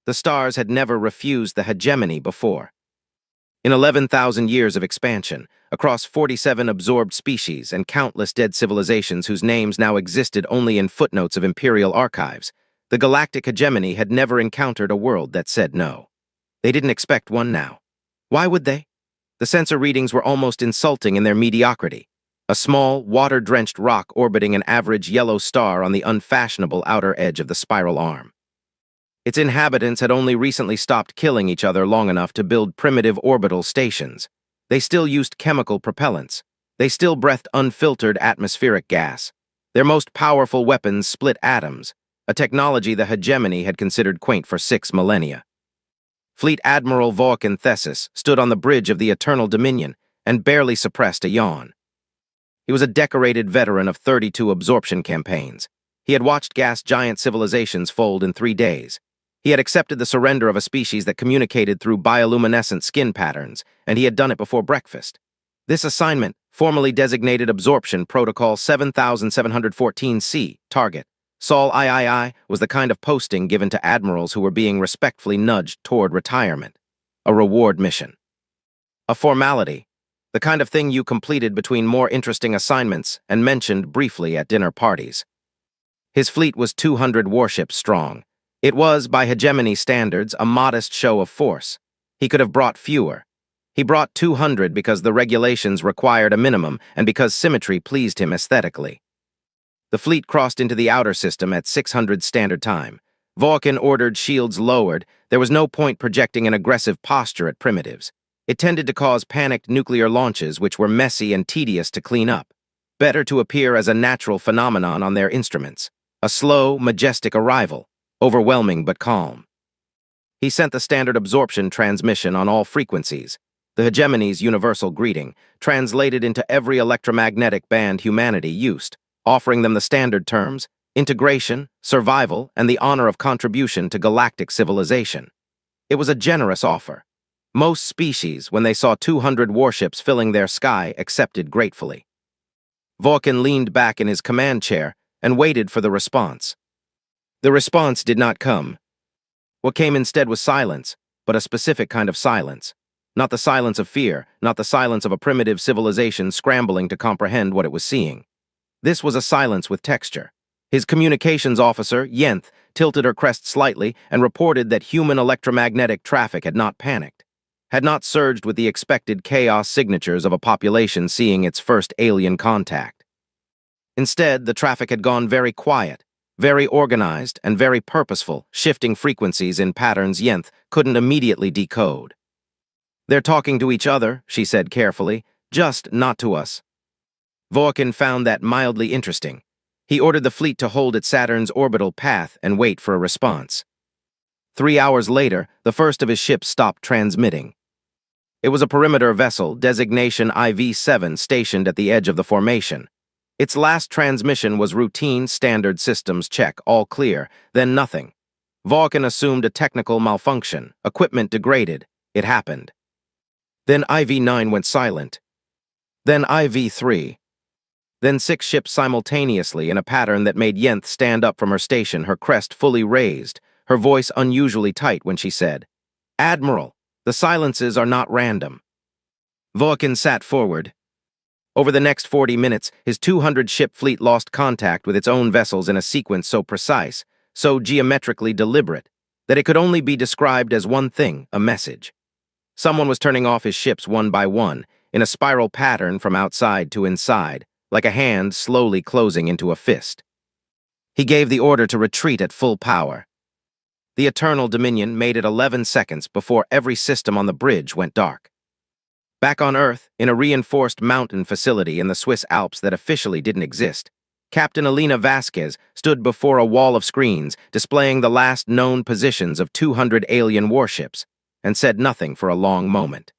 The stars had never refused the hegemony before. In 11,000 years of expansion, across 47 absorbed species and countless dead civilizations whose names now existed only in footnotes of imperial archives, the galactic hegemony had never encountered a world that said no. They didn't expect one now. Why would they? The sensor readings were almost insulting in their mediocrity. A small, water-drenched rock orbiting an average yellow star on the unfashionable outer edge of the spiral arm. Its inhabitants had only recently stopped killing each other long enough to build primitive orbital stations. They still used chemical propellants. They still breathed unfiltered atmospheric gas. Their most powerful weapons split atoms, a technology the hegemony had considered quaint for 6 millennia. Fleet Admiral Vulcan Thesis stood on the bridge of the Eternal Dominion and barely suppressed a yawn. He was a decorated veteran of 32 absorption campaigns. He had watched gas giant civilizations fold in 3 days. He had accepted the surrender of a species that communicated through bioluminescent skin patterns, and he had done it before breakfast. This assignment, formally designated Absorption Protocol 7714C, Target, Sol III, was the kind of posting given to admirals who were being respectfully nudged toward retirement. A reward mission. A formality. The kind of thing you completed between more interesting assignments and mentioned briefly at dinner parties. His fleet was 200 warships strong. It was, by hegemony standards, a modest show of force. He could have brought fewer. He brought 200 because the regulations required a minimum and because symmetry pleased him aesthetically. The fleet crossed into the outer system at 600 Standard Time. Vulcan ordered shields lowered. There was no point projecting an aggressive posture at primitives. It tended to cause panicked nuclear launches which were messy and tedious to clean up. Better to appear as a natural phenomenon on their instruments. A slow, majestic arrival. Overwhelming but calm. He sent the standard absorption transmission on all frequencies, the hegemony's universal greeting, translated into every electromagnetic band humanity used, offering them the standard terms, integration, survival, and the honor of contribution to galactic civilization. It was a generous offer. Most species, when they saw 200 warships filling their sky, accepted gratefully. Vulcan leaned back in his command chair and waited for the response. The response did not come. What came instead was silence, but a specific kind of silence. Not the silence of fear, not the silence of a primitive civilization scrambling to comprehend what it was seeing. This was a silence with texture. His communications officer, Yenth, tilted her crest slightly and reported that human electromagnetic traffic had not panicked, had not surged with the expected chaos signatures of a population seeing its first alien contact. Instead, the traffic had gone very quiet, very organized and very purposeful, shifting frequencies in patterns Yenth couldn't immediately decode. "They're talking to each other," she said carefully, "just not to us." Vulcan found that mildly interesting. He ordered the fleet to hold at Saturn's orbital path and wait for a response. 3 hours later, the first of his ships stopped transmitting. It was a perimeter vessel, designation IV-7, stationed at the edge of the formation. Its last transmission was routine standard systems check, all clear, then nothing. Vulcan assumed a technical malfunction, equipment degraded. It happened. Then IV-9 went silent. Then IV-3. Then 6 ships simultaneously in a pattern that made Yenth stand up from her station, her crest fully raised, her voice unusually tight when she said, "Admiral, the silences are not random." Vulcan sat forward. Over the next 40 minutes, his 200-ship fleet lost contact with its own vessels in a sequence so precise, so geometrically deliberate, that it could only be described as one thing, a message. Someone was turning off his ships one by one, in a spiral pattern from outside to inside, like a hand slowly closing into a fist. He gave the order to retreat at full power. The Eternal Dominion made it 11 seconds before every system on the bridge went dark. Back on Earth, in a reinforced mountain facility in the Swiss Alps that officially didn't exist, Captain Elena Vasquez stood before a wall of screens displaying the last known positions of 200 alien warships, and said nothing for a long moment.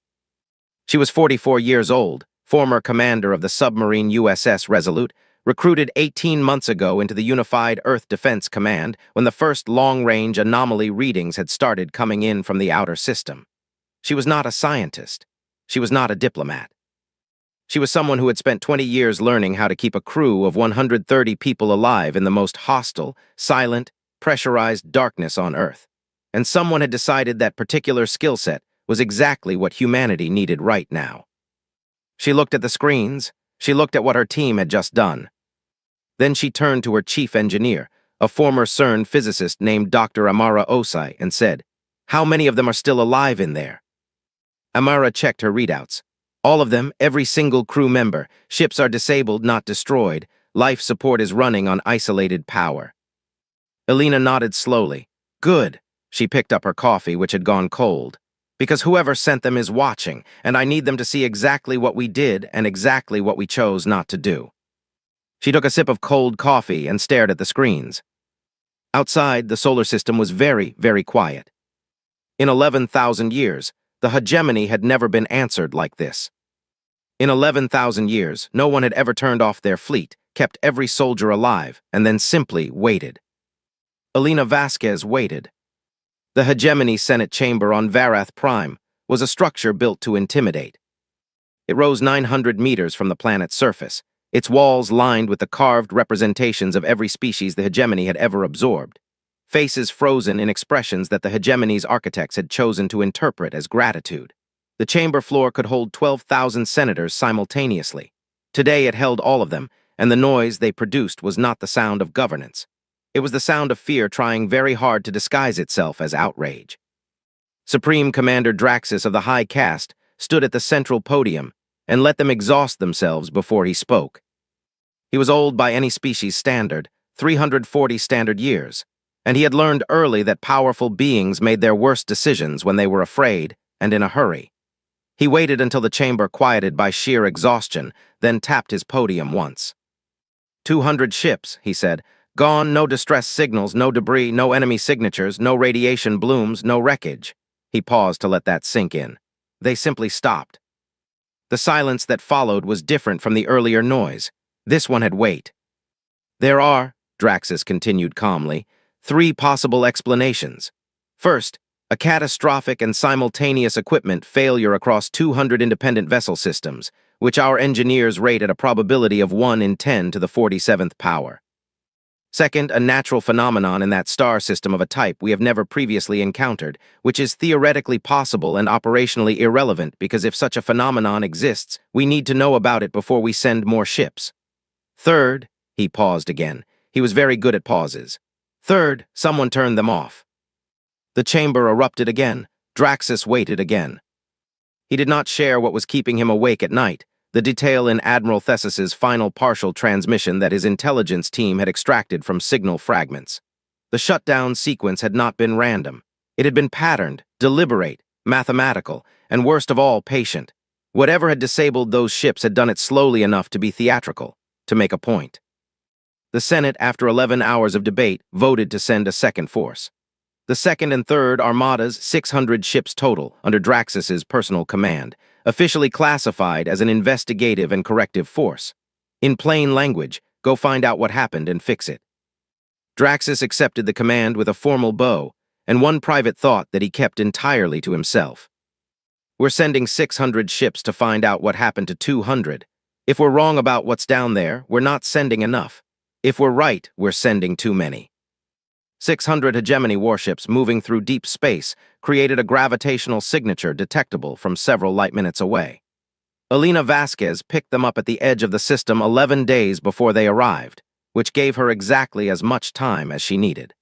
She was 44 years old, former commander of the submarine USS Resolute, recruited 18 months ago into the Unified Earth Defense Command when the first long-range anomaly readings had started coming in from the outer system. She was not a scientist. She was not a diplomat. She was someone who had spent 20 years learning how to keep a crew of 130 people alive in the most hostile, silent, pressurized darkness on Earth. and someone had decided that particular skill set was exactly what humanity needed right now. She looked at the screens. She looked at what her team had just done. Then she turned to her chief engineer, a former CERN physicist named Dr. Amara Osai, and said, "How many of them are still alive in there?" Amara checked her readouts. All of them, every single crew member. Ships are disabled, not destroyed. Life support is running on isolated power. Elena nodded slowly. Good. She picked up her coffee, which had gone cold. Because whoever sent them is watching, and I need them to see exactly what we did and exactly what we chose not to do. She took a sip of cold coffee and stared at the screens. Outside, the solar system was very, very quiet. In 11,000 years, the hegemony had never been answered like this. In 11,000 years, no one had ever turned off their fleet, kept every soldier alive, and then simply waited. Elena Vasquez waited. The hegemony Senate chamber on Varath Prime was a structure built to intimidate. It rose 900 meters from the planet's surface, its walls lined with the carved representations of every species the hegemony had ever absorbed, faces frozen in expressions that the hegemony's architects had chosen to interpret as gratitude. The chamber floor could hold 12,000 senators simultaneously. Today it held all of them, and the noise they produced was not the sound of governance. It was the sound of fear trying very hard to disguise itself as outrage. Supreme Commander Draxus of the High Caste stood at the central podium and let them exhaust themselves before he spoke. He was old by any species standard, 340 standard years, and he had learned early that powerful beings made their worst decisions when they were afraid and in a hurry. He waited until the chamber quieted by sheer exhaustion, then tapped his podium once. 200 ships, he said. Gone, no distress signals, no debris, no enemy signatures, no radiation blooms, no wreckage. He paused to let that sink in. They simply stopped. The silence that followed was different from the earlier noise. This one had weight. There are, Draxus continued calmly, 3 possible explanations. First, a catastrophic and simultaneous equipment failure across 200 independent vessel systems, which our engineers rate at a probability of 1 in 10 to the 47th power. Second, a natural phenomenon in that star system of a type we have never previously encountered, which is theoretically possible and operationally irrelevant because if such a phenomenon exists, we need to know about it before we send more ships. Third, he paused again. He was very good at pauses. Third, someone turned them off. The chamber erupted again. Draxus waited again. He did not share what was keeping him awake at night, the detail in Admiral Thesis's final partial transmission that his intelligence team had extracted from signal fragments. The shutdown sequence had not been random. It had been patterned, deliberate, mathematical, and worst of all, patient. Whatever had disabled those ships had done it slowly enough to be theatrical, to make a point. The Senate, after 11 hours of debate, voted to send a second force. The second and third armadas, 600 ships total, under Draxus's personal command, officially classified as an investigative and corrective force. In plain language, go find out what happened and fix it. Draxus accepted the command with a formal bow, and one private thought that he kept entirely to himself. We're sending 600 ships to find out what happened to 200. If we're wrong about what's down there, we're not sending enough. If we're right, we're sending too many. 600 hegemony warships moving through deep space created a gravitational signature detectable from several light minutes away. Elena Vasquez picked them up at the edge of the system 11 days before they arrived, which gave her exactly as much time as she needed.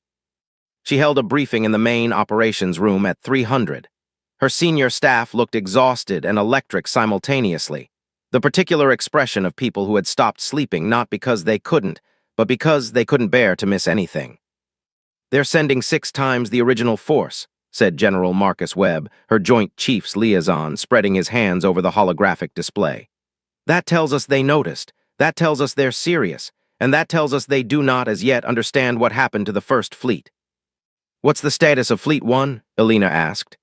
She held a briefing in the main operations room at 300. Her senior staff looked exhausted and electric simultaneously, the particular expression of people who had stopped sleeping not because they couldn't, but because they couldn't bear to miss anything. They're sending 6 times the original force, said General Marcus Webb, her Joint Chiefs liaison, spreading his hands over the holographic display. That tells us they noticed, that tells us they're serious, and that tells us they do not as yet understand what happened to the First Fleet. What's the status of Fleet 1? Elena asked.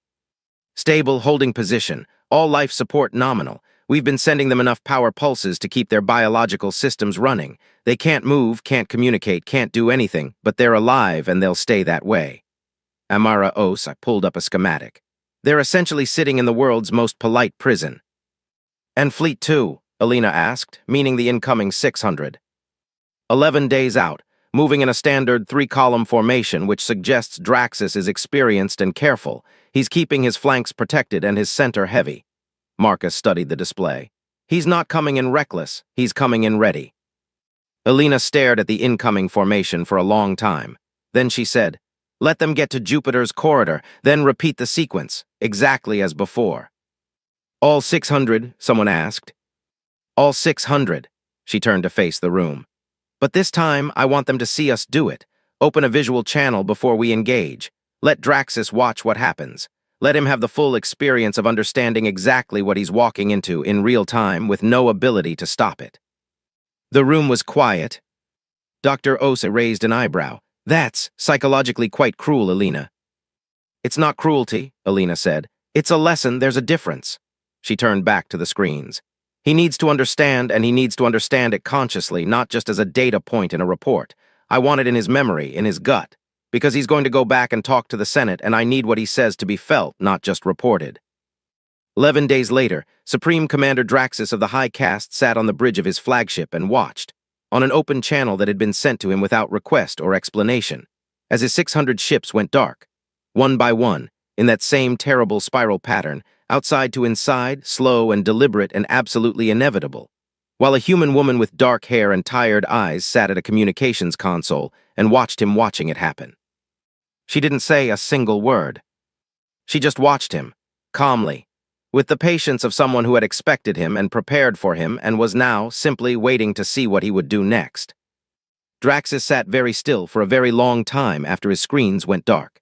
Stable, holding position, all life support nominal. We've been sending them enough power pulses to keep their biological systems running. They can't move, can't communicate, can't do anything, but they're alive and they'll stay that way. Amara Osai pulled up a schematic. They're essentially sitting in the world's most polite prison. And Fleet 2? Elena asked, meaning the incoming 600. 11 days out, moving in a standard three-column formation which suggests Draxus is experienced and careful. He's keeping his flanks protected and his center heavy. Marcus studied the display. He's not coming in reckless, he's coming in ready. Elena stared at the incoming formation for a long time. Then she said, "Let them get to Jupiter's corridor, then repeat the sequence, exactly as before." "All 600, someone asked. "All 600, she turned to face the room. "But this time, I want them to see us do it. Open a visual channel before we engage. Let Draxus watch what happens. Let him have the full experience of understanding exactly what he's walking into in real time with no ability to stop it." The room was quiet. Dr. Osa raised an eyebrow. "That's psychologically quite cruel, Elena." "It's not cruelty," Elena said. "It's a lesson, there's a difference." She turned back to the screens. "He needs to understand, and he needs to understand it consciously, not just as a data point in a report. I want it in his memory, in his gut, because he's going to go back and talk to the Senate, and I need what he says to be felt, not just reported." 11 days later, Supreme Commander Draxus of the High Caste sat on the bridge of his flagship and watched, on an open channel that had been sent to him without request or explanation, as his 600 ships went dark, one by one, in that same terrible spiral pattern, outside to inside, slow and deliberate and absolutely inevitable, while a human woman with dark hair and tired eyes sat at a communications console and watched him watching it happen. She didn't say a single word. She just watched him, calmly, with the patience of someone who had expected him and prepared for him and was now simply waiting to see what he would do next. Draxus sat very still for a very long time after his screens went dark.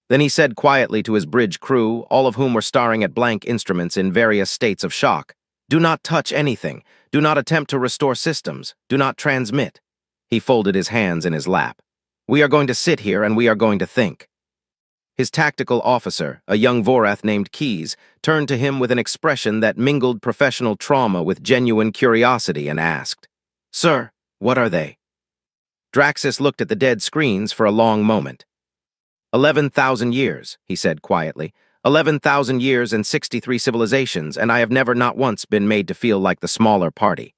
Then he said quietly to his bridge crew, all of whom were staring at blank instruments in various states of shock, "Do not touch anything. Do not attempt to restore systems. Do not transmit." He folded his hands in his lap. "We are going to sit here and we are going to think." His tactical officer, a young Vorath named Keys, turned to him with an expression that mingled professional trauma with genuine curiosity and asked, "Sir, what are they?" Draxus looked at the dead screens for a long moment. 11,000 years, he said quietly. 11,000 years and 63 civilizations, and I have never not once been made to feel like the smaller party.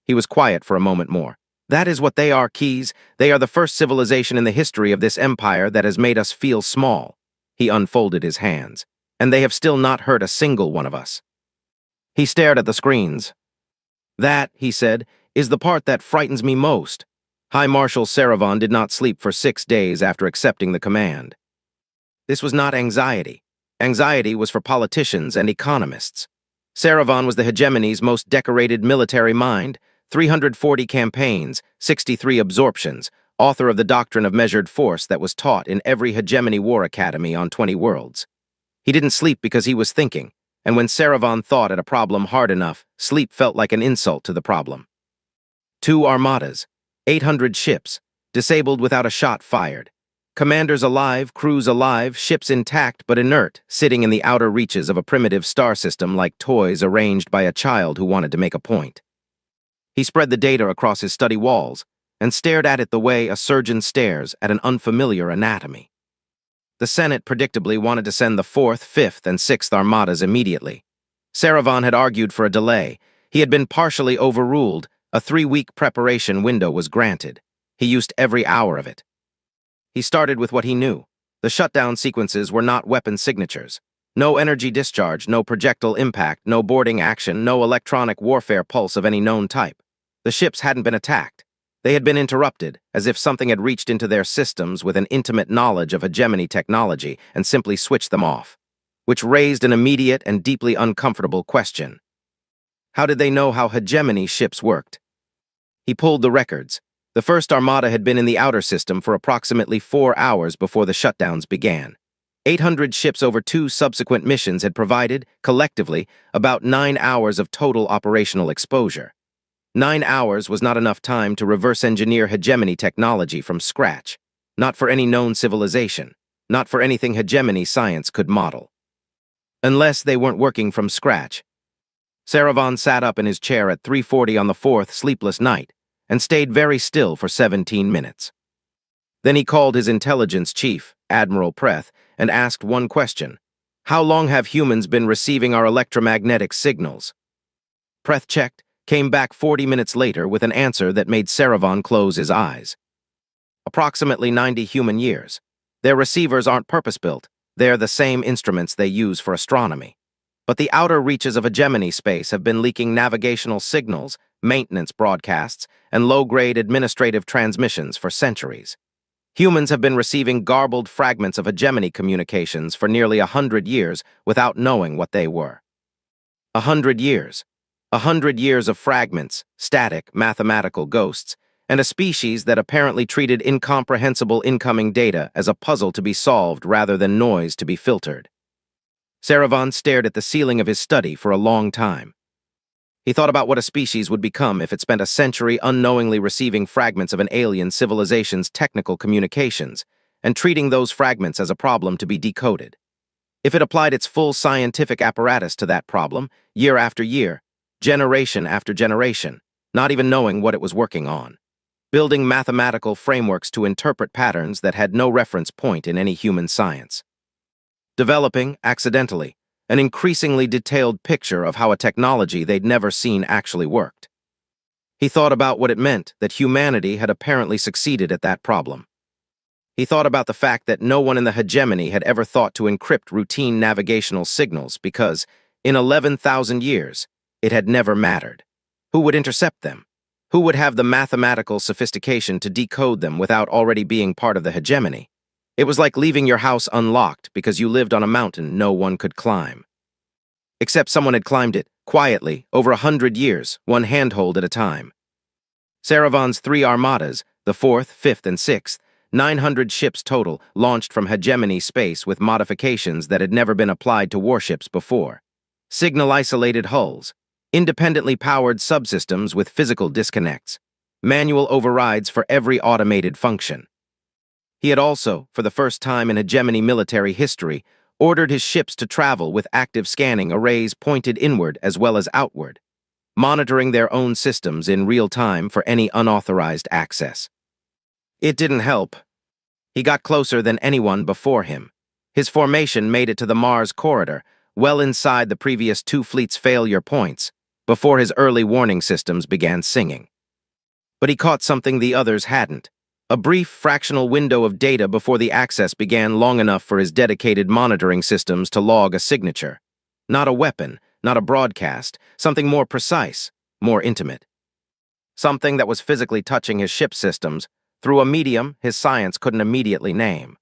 He was quiet for a moment more. "That is what they are, Keys. They are the first civilization in the history of this empire that has made us feel small." He unfolded his hands. "And they have still not hurt a single one of us." He stared at the screens. "That," he said, "is the part that frightens me most." High Marshal Saravan did not sleep for 6 days after accepting the command. This was not anxiety. Anxiety was for politicians and economists. Saravan was the hegemony's most decorated military mind, 340 campaigns, 63 absorptions, author of the doctrine of measured force that was taught in every hegemony war academy on 20 worlds. He didn't sleep because he was thinking, and when Saravan thought at a problem hard enough, sleep felt like an insult to the problem. 2 armadas, 800 ships, disabled without a shot fired. Commanders alive, crews alive, ships intact but inert, sitting in the outer reaches of a primitive star system like toys arranged by a child who wanted to make a point. He spread the data across his study walls and stared at it the way a surgeon stares at an unfamiliar anatomy. The Senate predictably wanted to send the 4th, 5th, and 6th armadas immediately. Saravan had argued for a delay. He had been partially overruled. A 3-week preparation window was granted. He used every hour of it. He started with what he knew. The shutdown sequences were not weapon signatures. No energy discharge, no projectile impact, no boarding action, no electronic warfare pulse of any known type. The ships hadn't been attacked. They had been interrupted, as if something had reached into their systems with an intimate knowledge of hegemony technology and simply switched them off, which raised an immediate and deeply uncomfortable question. How did they know how hegemony ships worked? He pulled the records. The first armada had been in the outer system for approximately 4 hours before the shutdowns began. 800 ships over 2 subsequent missions had provided, collectively, about 9 hours of total operational exposure. 9 hours was not enough time to reverse engineer hegemony technology from scratch. Not for any known civilization. Not for anything hegemony science could model. Unless they weren't working from scratch. Saravan sat up in his chair at 3:40 on the 4th sleepless night and stayed very still for 17 minutes. Then he called his intelligence chief, Admiral Preth, and asked one question. "How long have humans been receiving our electromagnetic signals?" Preth checked, came back 40 minutes later with an answer that made Saravan close his eyes. approximately 90 human years. Their receivers aren't purpose-built. They're the same instruments they use for astronomy. But the outer reaches of hegemony space have been leaking navigational signals, maintenance broadcasts, and low-grade administrative transmissions for centuries. Humans have been receiving garbled fragments of hegemony communications for nearly 100 years without knowing what they were. 100 years. 100 years of fragments, static, mathematical ghosts, and a species that apparently treated incomprehensible incoming data as a puzzle to be solved rather than noise to be filtered. Saravan stared at the ceiling of his study for a long time. He thought about what a species would become if it spent a century unknowingly receiving fragments of an alien civilization's technical communications and treating those fragments as a problem to be decoded. If it applied its full scientific apparatus to that problem, year after year, generation after generation, not even knowing what it was working on, building mathematical frameworks to interpret patterns that had no reference point in any human science. Developing, accidentally, an increasingly detailed picture of how a technology they'd never seen actually worked. He thought about what it meant that humanity had apparently succeeded at that problem. He thought about the fact that no one in the hegemony had ever thought to encrypt routine navigational signals because, in 11,000 years, it had never mattered. Who would intercept them? Who would have the mathematical sophistication to decode them without already being part of the hegemony? It was like leaving your house unlocked because you lived on a mountain no one could climb. Except someone had climbed it, quietly, over 100 years, one handhold at a time. Saravan's 3 armadas, the 4th, 5th, and 6th, 900 ships total, launched from hegemony space with modifications that had never been applied to warships before. Signal-isolated hulls, independently powered subsystems with physical disconnects, manual overrides for every automated function. He had also, for the first time in hegemony military history, ordered his ships to travel with active scanning arrays pointed inward as well as outward, monitoring their own systems in real time for any unauthorized access. It didn't help. He got closer than anyone before him. His formation made it to the Mars corridor, well inside the previous 2 fleets' failure points, before his early warning systems began singing. But he caught something the others hadn't. A brief fractional window of data before the access began long enough for his dedicated monitoring systems to log a signature. Not a weapon, not a broadcast, something more precise, more intimate. Something that was physically touching his ship systems through a medium his science couldn't immediately name.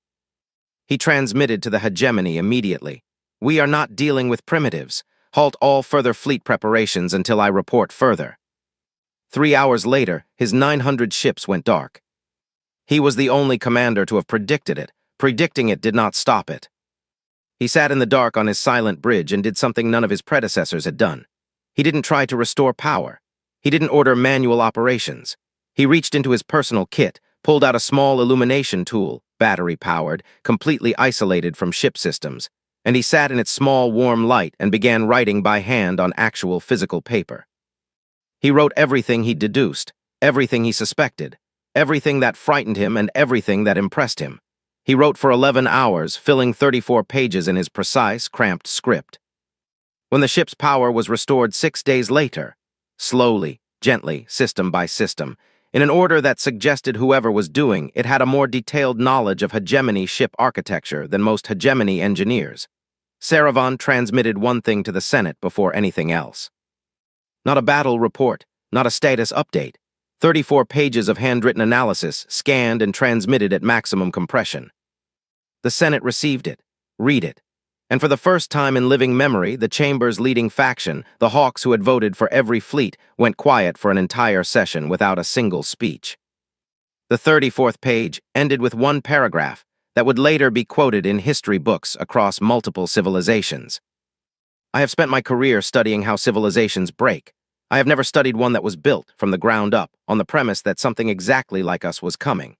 He transmitted to the hegemony immediately. "We are not dealing with primitives. Halt all further fleet preparations until I report further." 3 hours later, his 900 ships went dark. He was the only commander to have predicted it. Predicting it did not stop it. He sat in the dark on his silent bridge and did something none of his predecessors had done. He didn't try to restore power. He didn't order manual operations. He reached into his personal kit, pulled out a small illumination tool, battery-powered, completely isolated from ship systems, and he sat in its small, warm light and began writing by hand on actual physical paper. He wrote everything he deduced, everything he suspected, everything that frightened him and everything that impressed him. He wrote for 11 hours, filling 34 pages in his precise, cramped script. When the ship's power was restored 6 days later, slowly, gently, system by system, in an order that suggested whoever was doing it had a more detailed knowledge of hegemony ship architecture than most hegemony engineers, Saravan transmitted one thing to the Senate before anything else. Not a battle report, not a status update. 34 pages of handwritten analysis, scanned and transmitted at maximum compression. The Senate received it, read it, and for the first time in living memory, the chamber's leading faction, the Hawks who had voted for every fleet, went quiet for an entire session without a single speech. The 34th page ended with one paragraph that would later be quoted in history books across multiple civilizations. "I have spent my career studying how civilizations break. I have never studied one that was built from the ground up on the premise that something exactly like us was coming.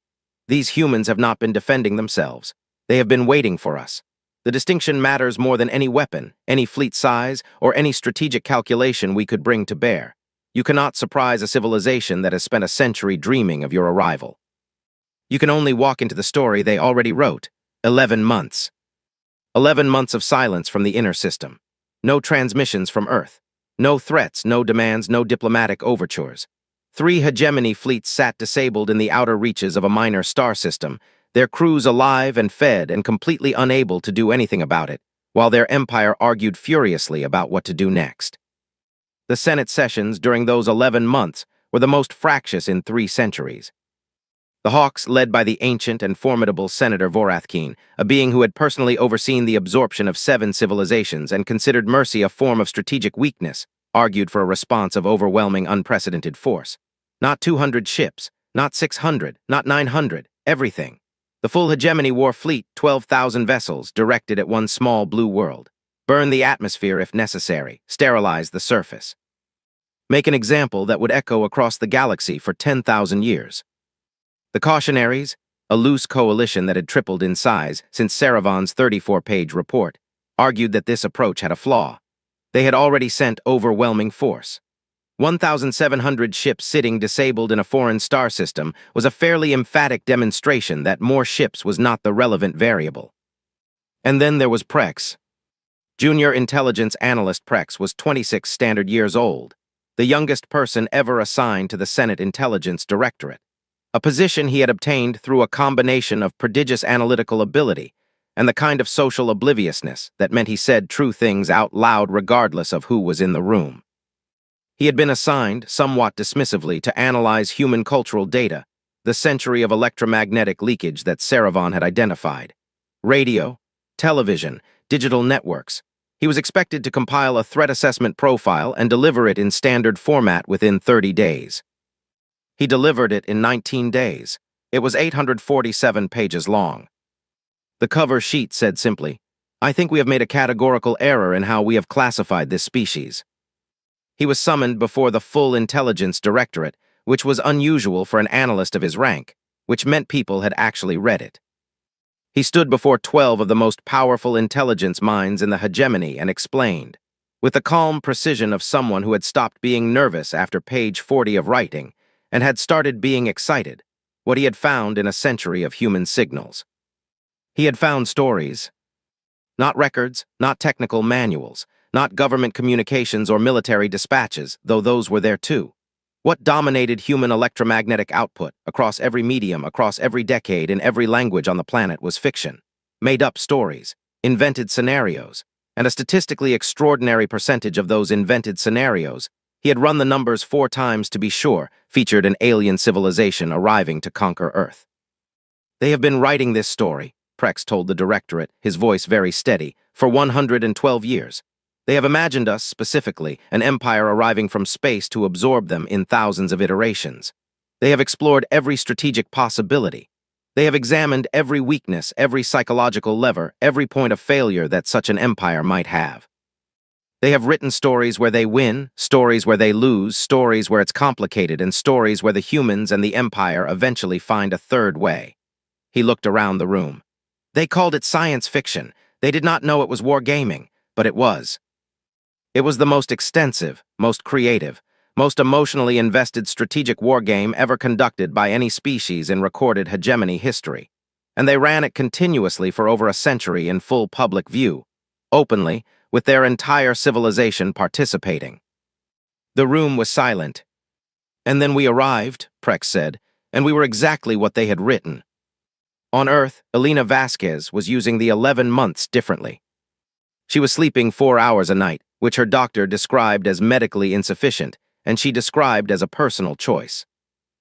These humans have not been defending themselves. They have been waiting for us. The distinction matters more than any weapon, any fleet size, or any strategic calculation we could bring to bear. You cannot surprise a civilization that has spent a century dreaming of your arrival. You can only walk into the story they already wrote. 11 months. 11 months of silence from the inner system. No transmissions from Earth. No threats, no demands, no diplomatic overtures. 3 hegemony fleets sat disabled in the outer reaches of a minor star system, their crews alive and fed and completely unable to do anything about it, while their empire argued furiously about what to do next. The Senate sessions during those 11 months were the most fractious in 3 centuries. The Hawks, led by the ancient and formidable Senator Vorathkeen, a being who had personally overseen the absorption of 7 civilizations and considered mercy a form of strategic weakness, argued for a response of overwhelming unprecedented force. Not 200 ships, not 600, not 900, everything. The full hegemony war fleet, 12,000 vessels, directed at one small blue world. Burn the atmosphere if necessary, sterilize the surface. Make an example that would echo across the galaxy for 10,000 years. The Cautionaries, a loose coalition that had tripled in size since Sarevon's 34-page report, argued that this approach had a flaw. They had already sent overwhelming force. 1,700 ships sitting disabled in a foreign star system was a fairly emphatic demonstration that more ships was not the relevant variable. And then there was Prex. Junior intelligence analyst Prex was 26 standard years old, the youngest person ever assigned to the Senate Intelligence Directorate, a position he had obtained through a combination of prodigious analytical ability and the kind of social obliviousness that meant he said true things out loud regardless of who was in the room. He had been assigned, somewhat dismissively, to analyze human cultural data, the century of electromagnetic leakage that Sarevon had identified. Radio, television, digital networks. He was expected to compile a threat assessment profile and deliver it in standard format within 30 days. He delivered it in 19 days. It was 847 pages long. The cover sheet said simply, "I think we have made a categorical error in how we have classified this species." He was summoned before the full Intelligence Directorate, which was unusual for an analyst of his rank, which meant people had actually read it. He stood before 12 of the most powerful intelligence minds in the hegemony and explained, with the calm precision of someone who had stopped being nervous after page 40 of writing and had started being excited, what he had found in a century of human signals. He had found stories. Not records, not technical manuals, not government communications or military dispatches, though those were there too. What dominated human electromagnetic output across every medium, across every decade, in every language on the planet was fiction, made-up stories, invented scenarios, and a statistically extraordinary percentage of those invented scenarios, he had run the numbers 4 times to be sure, featured an alien civilization arriving to conquer Earth. "They have been writing this story," Prex told the Directorate, his voice very steady, "for 112 years. They have imagined us, specifically, an empire arriving from space to absorb them in thousands of iterations. They have explored every strategic possibility. They have examined every weakness, every psychological lever, every point of failure that such an empire might have. They have written stories where they win, stories where they lose, stories where it's complicated, and stories where the humans and the empire eventually find a third way." He looked around the room. "They called it science fiction. They did not know it was wargaming, but it was. It was the most extensive, most creative, most emotionally invested strategic wargame ever conducted by any species in recorded hegemony history, and they ran it continuously for over a century in full public view, openly, with their entire civilization participating." The room was silent. "And then we arrived," Prex said, "and we were exactly what they had written. On Earth, Elena Vasquez was using the 11 months differently. She was sleeping 4 hours a night, which her doctor described as medically insufficient, and she described as a personal choice.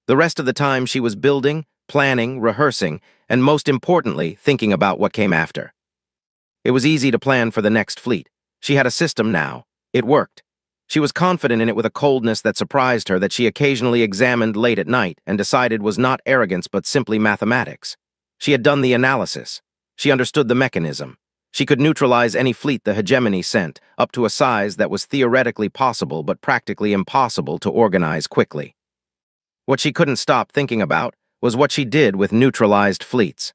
The rest of the time she was building, planning, rehearsing, and most importantly, thinking about what came after. It was easy to plan for the next fleet. She had a system now. It worked. She was confident in it with a coldness that surprised her that she occasionally examined late at night and decided was not arrogance but simply mathematics. She had done the analysis. She understood the mechanism. She could neutralize any fleet the hegemony sent, up to a size that was theoretically possible but practically impossible to organize quickly. What she couldn't stop thinking about was what she did with neutralized fleets.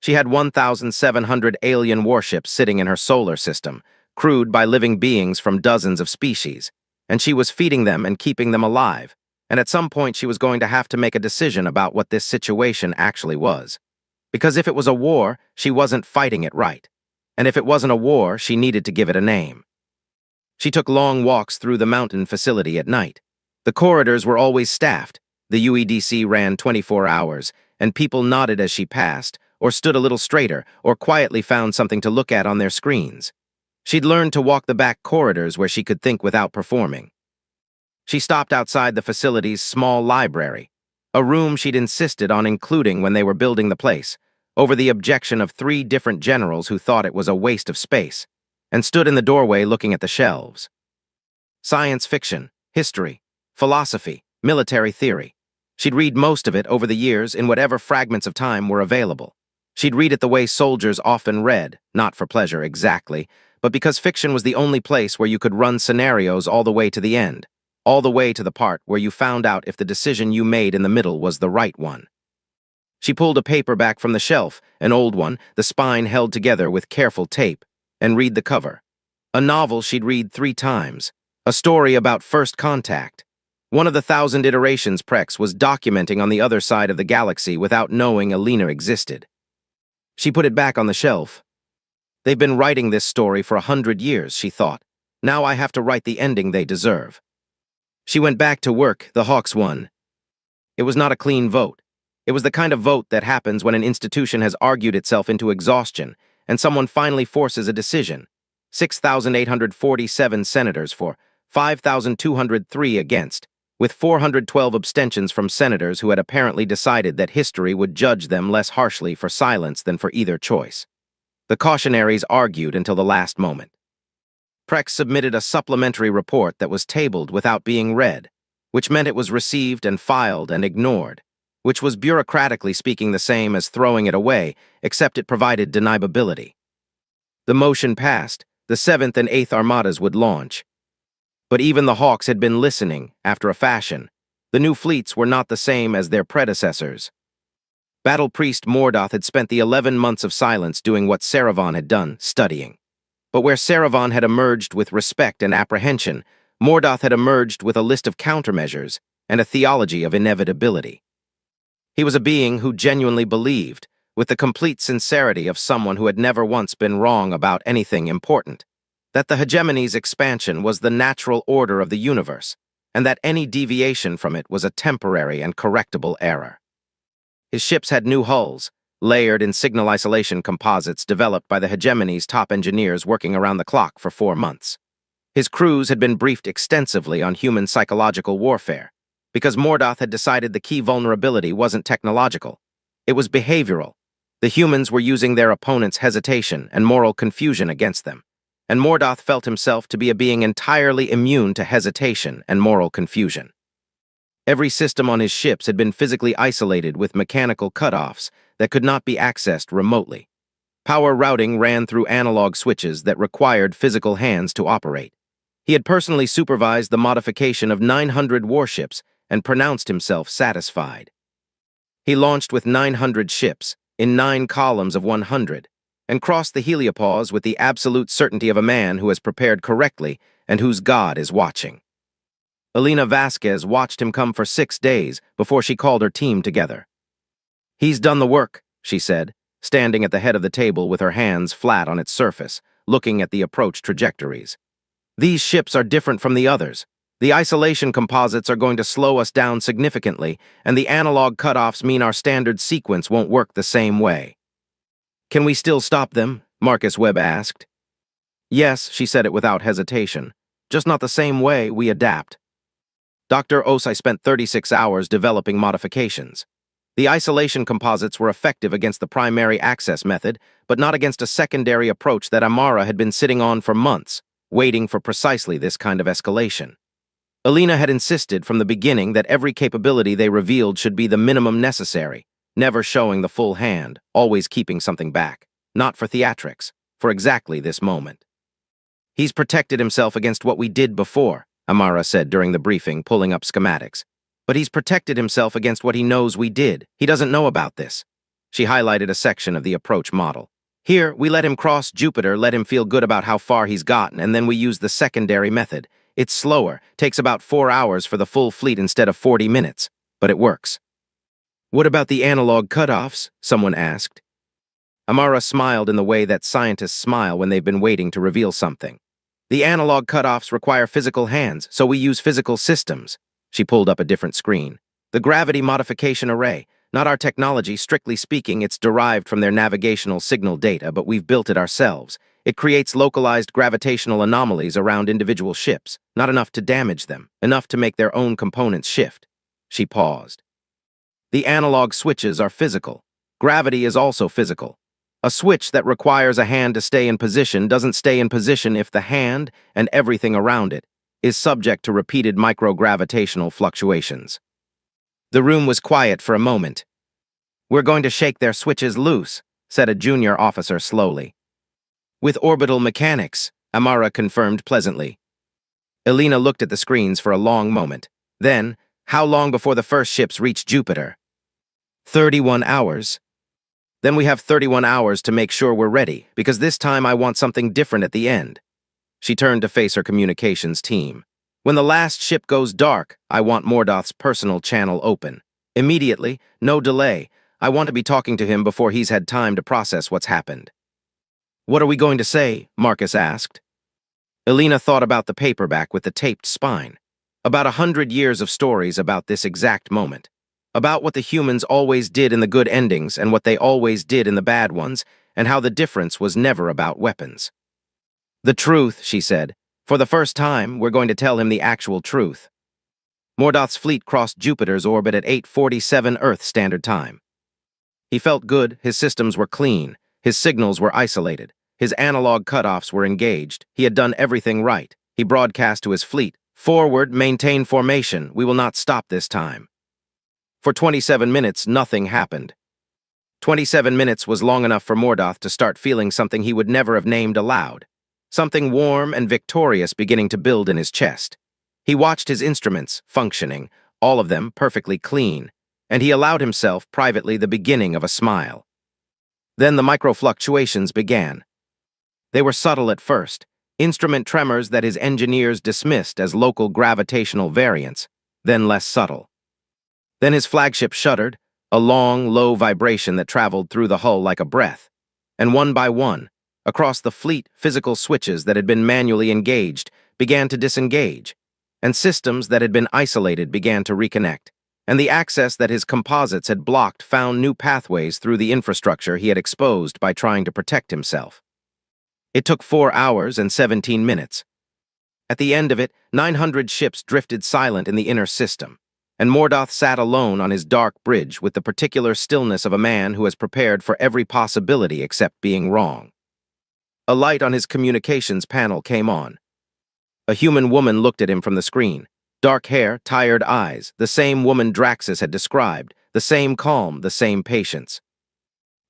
She had 1,700 alien warships sitting in her solar system, crewed by living beings from dozens of species, and she was feeding them and keeping them alive, and at some point she was going to have to make a decision about what this situation actually was. Because if it was a war, she wasn't fighting it right. And if it wasn't a war, she needed to give it a name. She took long walks through the mountain facility at night. The corridors were always staffed. The UEDC ran 24 hours, and people nodded as she passed, or stood a little straighter, or quietly found something to look at on their screens. She'd learned to walk the back corridors where she could think without performing. She stopped outside the facility's small library, a room she'd insisted on including when they were building the place, over the objection of 3 different generals who thought it was a waste of space, and stood in the doorway looking at the shelves. Science fiction, history, philosophy, military theory. She'd read most of it over the years in whatever fragments of time were available. She'd read it the way soldiers often read, not for pleasure exactly, but because fiction was the only place where you could run scenarios all the way to the end, all the way to the part where you found out if the decision you made in the middle was the right one. She pulled a paperback from the shelf, an old one, the spine held together with careful tape, and read the cover. A novel she'd read 3 times, a story about first contact. One of the 1,000 iterations Prex was documenting on the other side of the galaxy without knowing Alina existed. She put it back on the shelf. They've been writing this story for 100 years, she thought. Now I have to write the ending they deserve. She went back to work. The Hawks won. It was not a clean vote. It was the kind of vote that happens when an institution has argued itself into exhaustion and someone finally forces a decision. 6,847 senators for, 5,203 against, with 412 abstentions from senators who had apparently decided that history would judge them less harshly for silence than for either choice. The cautionaries argued until the last moment. Prex submitted a supplementary report that was tabled without being read, which meant it was received and filed and ignored, which was bureaucratically speaking the same as throwing it away, except it provided deniability. The motion passed. The 7th and 8th Armadas would launch. But even the Hawks had been listening, after a fashion. The new fleets were not the same as their predecessors. Battle Priest Mordoth had spent the 11 months of silence doing what Saravan had done, studying. But where Saravan had emerged with respect and apprehension, Mordoth had emerged with a list of countermeasures and a theology of inevitability. He was a being who genuinely believed, with the complete sincerity of someone who had never once been wrong about anything important, that the hegemony's expansion was the natural order of the universe, and that any deviation from it was a temporary and correctable error. His ships had new hulls, layered in signal isolation composites developed by the hegemony's top engineers working around the clock for 4 months. His crews had been briefed extensively on human psychological warfare, because Mordoth had decided the key vulnerability wasn't technological, it was behavioral. The humans were using their opponents' hesitation and moral confusion against them, and Mordoth felt himself to be a being entirely immune to hesitation and moral confusion. Every system on his ships had been physically isolated with mechanical cutoffs that could not be accessed remotely. Power routing ran through analog switches that required physical hands to operate. He had personally supervised the modification of 900 warships and pronounced himself satisfied. He launched with 900 ships, in 9 columns of 100, and crossed the heliopause with the absolute certainty of a man who has prepared correctly and whose God is watching. Alina Vasquez watched him come for 6 days before she called her team together. "He's done the work," she said, standing at the head of the table with her hands flat on its surface, looking at the approach trajectories. "These ships are different from the others. The isolation composites are going to slow us down significantly, and the analog cutoffs mean our standard sequence won't work the same way." "Can we still stop them?" Marcus Webb asked. "Yes," she said it without hesitation. "Just not the same way. We adapt." Dr. Osai spent 36 hours developing modifications. The isolation composites were effective against the primary access method, but not against a secondary approach that Amara had been sitting on for months, waiting for precisely this kind of escalation. Alina had insisted from the beginning that every capability they revealed should be the minimum necessary, never showing the full hand, always keeping something back, not for theatrics, for exactly this moment. "He's protected himself against what we did before," Amara said during the briefing, pulling up schematics. "But he's protected himself against what he knows we did. He doesn't know about this." She highlighted a section of the approach model. "Here, we let him cross Jupiter, let him feel good about how far he's gotten, and then we use the secondary method. It's slower, takes about 4 hours for the full fleet instead of 40 minutes, but it works." "What about the analog cutoffs?" someone asked. Amara smiled in the way that scientists smile when they've been waiting to reveal something. "The analog cutoffs require physical hands, so we use physical systems. She pulled up a different screen. The gravity modification array. Not our technology, strictly speaking, it's derived from their navigational signal data, but we've built it ourselves. It creates localized gravitational anomalies around individual ships, not enough to damage them, enough to make their own components shift. She paused. The analog switches are physical. Gravity is also physical. A switch that requires a hand to stay in position doesn't stay in position if the hand, and everything around it, is subject to repeated microgravitational fluctuations. The room was quiet for a moment. "We're going to shake their switches loose," said a junior officer slowly. "With orbital mechanics," Amara confirmed pleasantly. Elena looked at the screens for a long moment. Then, "How long before the first ships reach Jupiter?" 31 hours. "Then we have 31 hours to make sure we're ready, because this time I want something different at the end." She turned to face her communications team. "When the last ship goes dark, I want Mordoth's personal channel open. Immediately, no delay. I want to be talking to him before he's had time to process what's happened." "What are we going to say?" Marcus asked. Elena thought about the paperback with the taped spine. About 100 years of stories about this exact moment. About what the humans always did in the good endings and what they always did in the bad ones, and how the difference was never about weapons. "The truth," she said. "For the first time, we're going to tell him the actual truth." Mordoth's fleet crossed Jupiter's orbit at 8:47 Earth Standard Time. He felt good, his systems were clean, his signals were isolated, his analog cutoffs were engaged, he had done everything right. He broadcast to his fleet, "Forward, maintain formation, we will not stop this time." For 27 minutes, nothing happened. 27 minutes was long enough for Mordoth to start feeling something he would never have named aloud. Something warm and victorious beginning to build in his chest. He watched his instruments functioning, all of them perfectly clean, and he allowed himself privately the beginning of a smile. Then the microfluctuations began. They were subtle at first, instrument tremors that his engineers dismissed as local gravitational variants, then less subtle. Then his flagship shuddered, a long, low vibration that traveled through the hull like a breath. And one by one, across the fleet, physical switches that had been manually engaged began to disengage, and systems that had been isolated began to reconnect, and the access that his composites had blocked found new pathways through the infrastructure he had exposed by trying to protect himself. It took 4 hours and 17 minutes. At the end of it, 900 ships drifted silent in the inner system, and Mordoth sat alone on his dark bridge with the particular stillness of a man who has prepared for every possibility except being wrong. A light on his communications panel came on. A human woman looked at him from the screen. Dark hair, tired eyes, the same woman Draxus had described, the same calm, the same patience.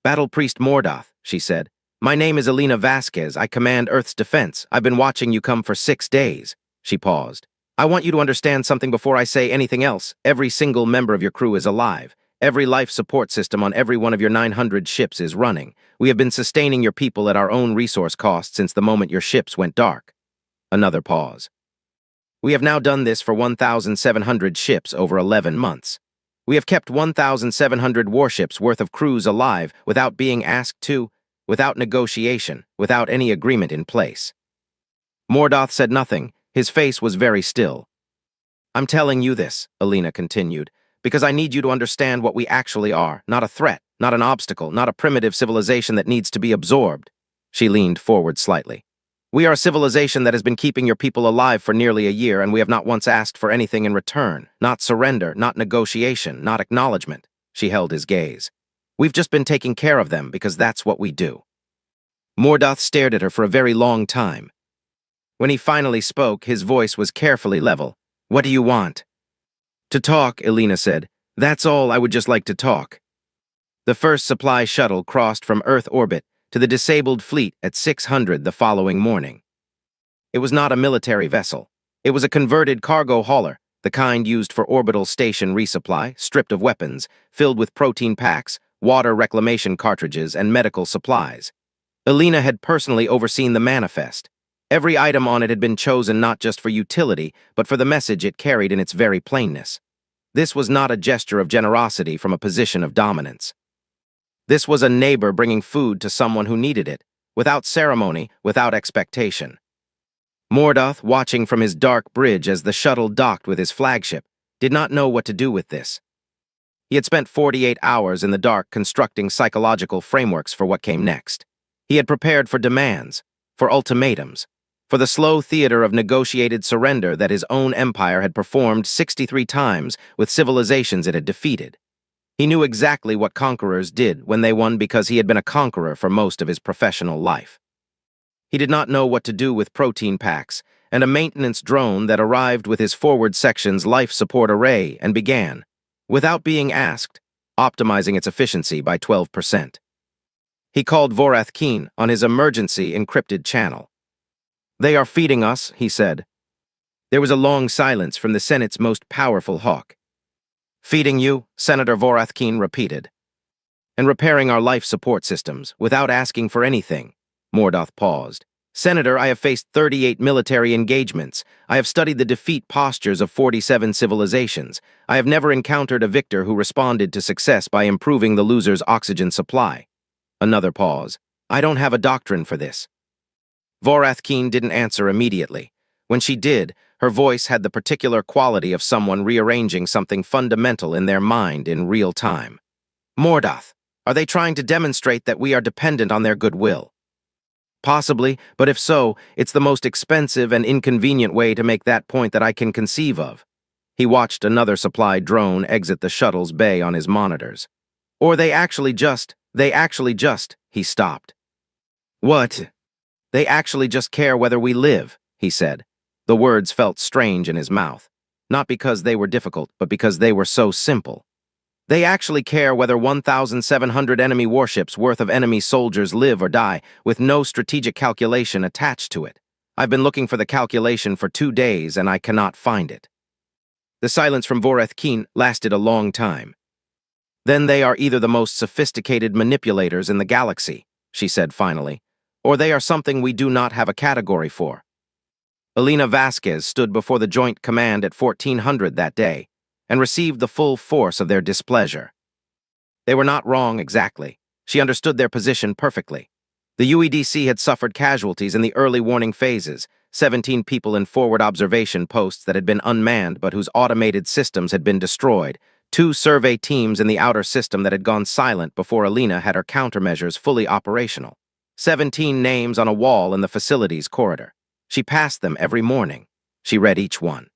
"Battle Priest Mordoth," she said. "My name is Elena Vasquez. I command Earth's defense. I've been watching you come for 6 days." She paused. "I want you to understand something before I say anything else. Every single member of your crew is alive. Every life support system on every one of your 900 ships is running. We have been sustaining your people at our own resource cost since the moment your ships went dark." Another pause. "We have now done this for 1,700 ships over 11 months. We have kept 1,700 warships worth of crews alive without being asked to, without negotiation, without any agreement in place." Mordoth said nothing. His face was very still. "I'm telling you this," Elena continued, "because I need you to understand what we actually are, not a threat, not an obstacle, not a primitive civilization that needs to be absorbed." She leaned forward slightly. "We are a civilization that has been keeping your people alive for nearly a year, and we have not once asked for anything in return, not surrender, not negotiation, not acknowledgement." She held his gaze. "We've just been taking care of them because that's what we do." Mordoth stared at her for a very long time. When he finally spoke, his voice was carefully level. "What do you want?" "To talk," Elena said. "That's all. I would just like to talk." The first supply shuttle crossed from Earth orbit to the disabled fleet at 600 the following morning. It was not a military vessel. It was a converted cargo hauler, the kind used for orbital station resupply, stripped of weapons, filled with protein packs, water reclamation cartridges, and medical supplies. Elena had personally overseen the manifest. Every item on it had been chosen not just for utility, but for the message it carried in its very plainness. This was not a gesture of generosity from a position of dominance. This was a neighbor bringing food to someone who needed it, without ceremony, without expectation. Mordoth, watching from his dark bridge as the shuttle docked with his flagship, did not know what to do with this. He had spent 48 hours in the dark constructing psychological frameworks for what came next. He had prepared for demands, for ultimatums, for the slow theater of negotiated surrender that his own empire had performed 63 times with civilizations it had defeated. He knew exactly what conquerors did when they won because he had been a conqueror for most of his professional life. He did not know what to do with protein packs and a maintenance drone that arrived with his forward section's life support array and began, without being asked, optimizing its efficiency by 12%. He called Vorath Keen on his emergency encrypted channel. "They are feeding us," he said. There was a long silence from the Senate's most powerful hawk. "Feeding you," Senator Vorath Keen repeated. "And repairing our life support systems, without asking for anything." Mordoth paused. "Senator, I have faced 38 military engagements. I have studied the defeat postures of 47 civilizations. I have never encountered a victor who responded to success by improving the loser's oxygen supply." Another pause. "I don't have a doctrine for this." Vorath Keen didn't answer immediately. When she did, her voice had the particular quality of someone rearranging something fundamental in their mind in real time. "Mordoth, are they trying to demonstrate that we are dependent on their goodwill?" "Possibly, but if so, it's the most expensive and inconvenient way to make that point that I can conceive of." He watched another supply drone exit the shuttle's bay on his monitors. "Or they actually just, he stopped. "What?" "They actually just care whether we live," he said. The words felt strange in his mouth, not because they were difficult, but because they were so simple. "They actually care whether 1,700 enemy warships worth of enemy soldiers live or die, with no strategic calculation attached to it. I've been looking for the calculation for 2 days, and I cannot find it." The silence from Vorath Keen lasted a long time. "Then they are either the most sophisticated manipulators in the galaxy," she said finally, "or they are something we do not have a category for." Elena Vasquez stood before the Joint Command at 1400 that day, and received the full force of their displeasure. They were not wrong exactly. She understood their position perfectly. The UEDC had suffered casualties in the early warning phases, 17 people in forward observation posts that had been unmanned but whose automated systems had been destroyed, 2 survey teams in the outer system that had gone silent before Elena had her countermeasures fully operational, 17 names on a wall in the facility's corridor. She passed them every morning. She read each one.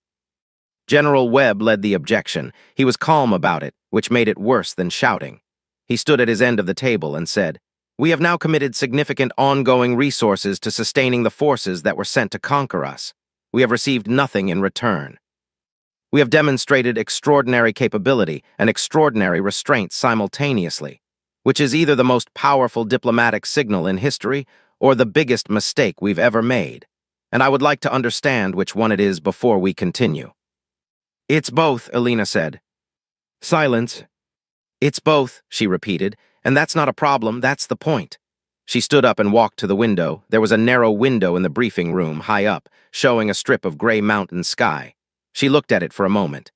General Webb led the objection. He was calm about it, which made it worse than shouting. He stood at his end of the table and said, "We have now committed significant ongoing resources to sustaining the forces that were sent to conquer us. We have received nothing in return. We have demonstrated extraordinary capability and extraordinary restraint simultaneously, which is either the most powerful diplomatic signal in history or the biggest mistake we've ever made. And I would like to understand which one it is before we continue." "It's both," Elena said. Silence. "It's both," she repeated, "and that's not a problem, that's the point." She stood up and walked to the window. There was a narrow window in the briefing room, high up, showing a strip of gray mountain sky. She looked at it for a moment.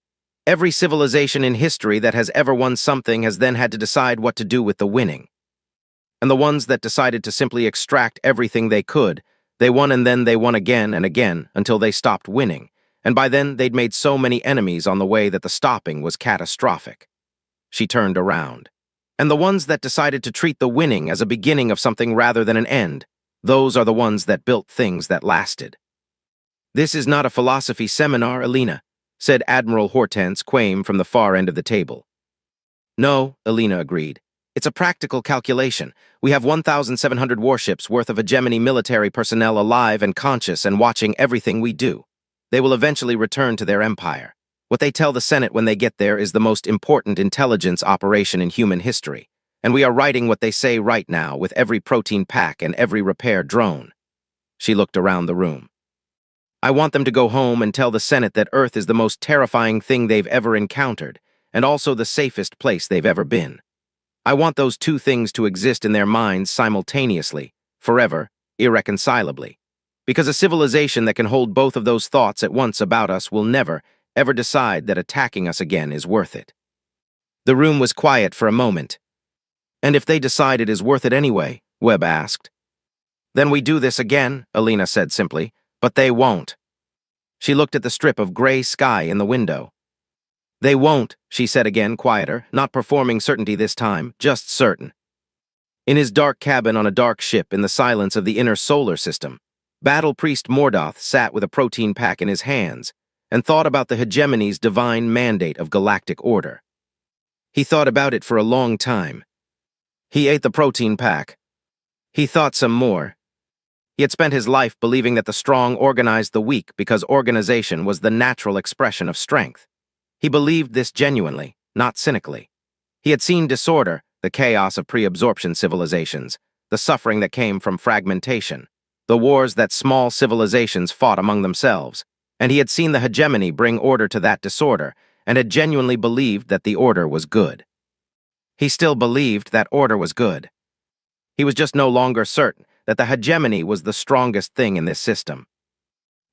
Every civilization in history that has ever won something has then had to decide what to do with the winning. And the ones that decided to simply extract everything they could, they won and then they won again and again until they stopped winning. And by then, they'd made so many enemies on the way that the stopping was catastrophic. She turned around. And the ones that decided to treat the winning as a beginning of something rather than an end, those are the ones that built things that lasted. "This is not a philosophy seminar, Elena," said Admiral Hortense Quame from the far end of the table. "No," Elena agreed. "It's a practical calculation. We have 1,700 warships worth of hegemony military personnel alive and conscious and watching everything we do. They will eventually return to their empire. What they tell the Senate when they get there is the most important intelligence operation in human history, and we are writing what they say right now with every protein pack and every repair drone." She looked around the room. "I want them to go home and tell the Senate that Earth is the most terrifying thing they've ever encountered, and also the safest place they've ever been. I want those 2 things to exist in their minds simultaneously, forever, irreconcilably. Because a civilization that can hold both of those thoughts at once about us will never, ever decide that attacking us again is worth it." The room was quiet for a moment. "And if they decide it is worth it anyway?" Webb asked. "Then we do this again," Elena said simply, "but they won't." She looked at the strip of gray sky in the window. They won't, she said again, quieter, not performing certainty this time, just certain. In his dark cabin on a dark ship in the silence of the inner solar system, Battle Priest Mordoth sat with a protein pack in his hands and thought about the hegemony's divine mandate of galactic order. He thought about it for a long time. He ate the protein pack. He thought some more. He had spent his life believing that the strong organized the weak because organization was the natural expression of strength. He believed this genuinely, not cynically. He had seen disorder, the chaos of pre-absorption civilizations, the suffering that came from fragmentation, the wars that small civilizations fought among themselves, and he had seen the hegemony bring order to that disorder, and had genuinely believed that the order was good. He still believed that order was good. He was just no longer certain that the hegemony was the strongest thing in this system.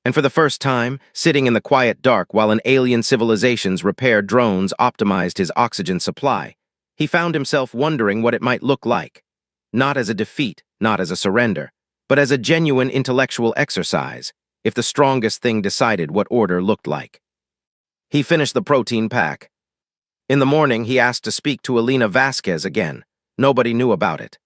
And for the first time, sitting in the quiet dark while an alien civilization's repair drones optimized his oxygen supply, he found himself wondering what it might look like. Not as a defeat, not as a surrender, but as a genuine intellectual exercise, if the strongest thing decided what order looked like. He finished the protein pack. In the morning, he asked to speak to Elena Vasquez again. Nobody knew about it.